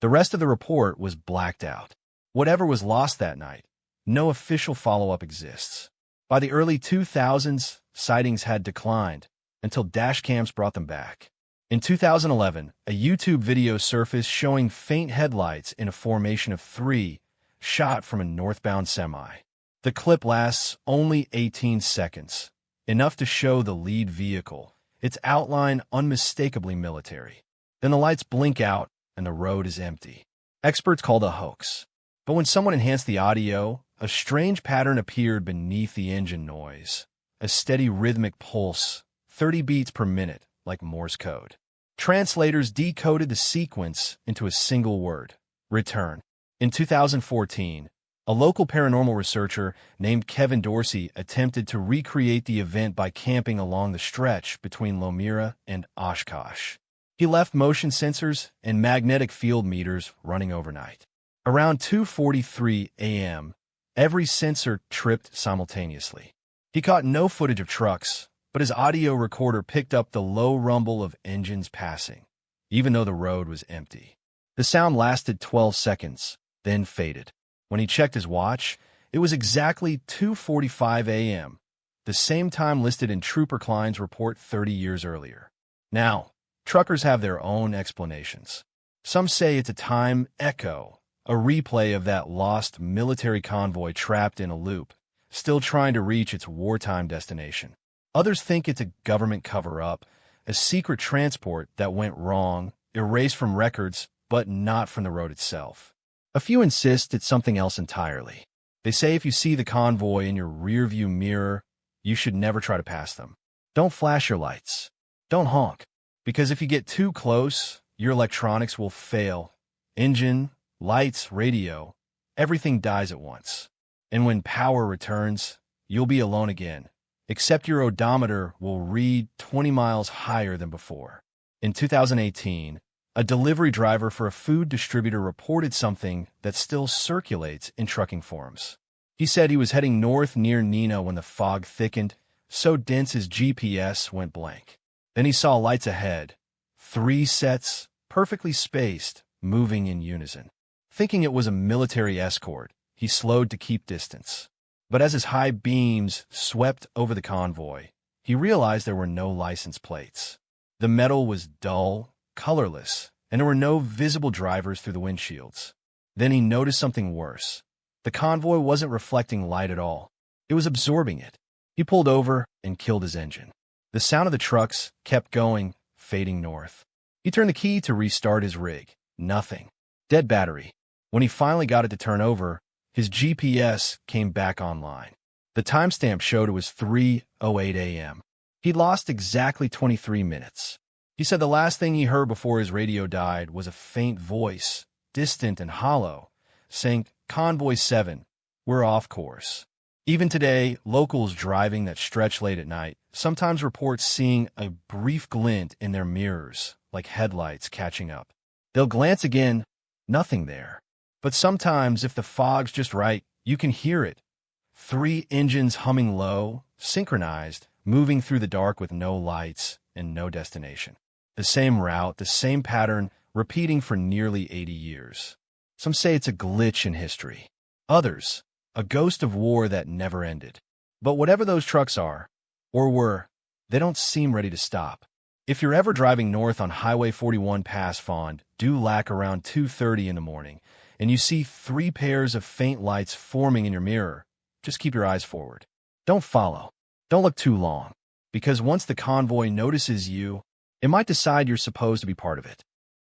The rest of the report was blacked out. Whatever was lost that night, no official follow-up exists. By the early 2000s, sightings had declined until dashcams brought them back. In 2011, a YouTube video surfaced showing faint headlights in a formation of 3, shot from a northbound semi. The clip lasts only 18 seconds, enough to show the lead vehicle, its outline unmistakably military. Then the lights blink out and the road is empty. Experts called it a hoax. But when someone enhanced the audio, a strange pattern appeared beneath the engine noise. A steady rhythmic pulse, 30 beats per minute, like Morse code. Translators decoded the sequence into a single word: return. In 2014, a local paranormal researcher named Kevin Dorsey attempted to recreate the event by camping along the stretch between Lomira and Oshkosh. He left motion sensors and magnetic field meters running overnight. Around 2:43 a.m., every sensor tripped simultaneously. He caught no footage of trucks, but his audio recorder picked up the low rumble of engines passing, even though the road was empty. The sound lasted 12 seconds, then faded. When he checked his watch, it was exactly 2:45 a.m., the same time listed in Trooper Klein's report 30 years earlier. Now, truckers have their own explanations. Some say it's a time echo, a replay of that lost military convoy trapped in a loop, still trying to reach its wartime destination. Others think it's a government cover-up, a secret transport that went wrong, erased from records, but not from the road itself. A few insist it's something else entirely. They say if you see the convoy in your rearview mirror, you should never try to pass them. Don't flash your lights. Don't honk, because if you get too close, your electronics will fail. Engine, lights, radio, everything dies at once. And when power returns, you'll be alone again, except your odometer will read 20 miles higher than before. In 2018, a delivery driver for a food distributor reported something that still circulates in trucking forums. He said he was heading north near Neenah when the fog thickened, so dense his GPS went blank. Then he saw lights ahead, 3 sets, perfectly spaced, moving in unison. Thinking it was a military escort, he slowed to keep distance. But as his high beams swept over the convoy, he realized there were no license plates. The metal was dull, colorless, and there were no visible drivers through the windshields. Then he noticed something worse. The convoy wasn't reflecting light at all. It was absorbing it. He pulled over and killed his engine. The sound of the trucks kept going, fading north. He turned the key to restart his rig. Nothing. Dead battery. When he finally got it to turn over, his GPS came back online. The timestamp showed it was 3:08 a.m. He'd lost exactly 23 minutes. He said the last thing he heard before his radio died was a faint voice, distant and hollow, saying, "Convoy 7, we're off course." Even today, locals driving that stretch late at night sometimes report seeing a brief glint in their mirrors, like headlights catching up. They'll glance again, nothing there. But sometimes, if the fog's just right, you can hear it. 3 engines humming low, synchronized, moving through the dark with no lights and no destination. The same route, the same pattern, repeating for nearly 80 years. Some say it's a glitch in history. Others, a ghost of war that never ended. But whatever those trucks are, or were, they don't seem ready to stop. If you're ever driving north on Highway 41 past Fond du Lac around 2:30 in the morning, and you see 3 pairs of faint lights forming in your mirror, just keep your eyes forward. Don't follow. Don't look too long, because once the convoy notices you, it might decide you're supposed to be part of it.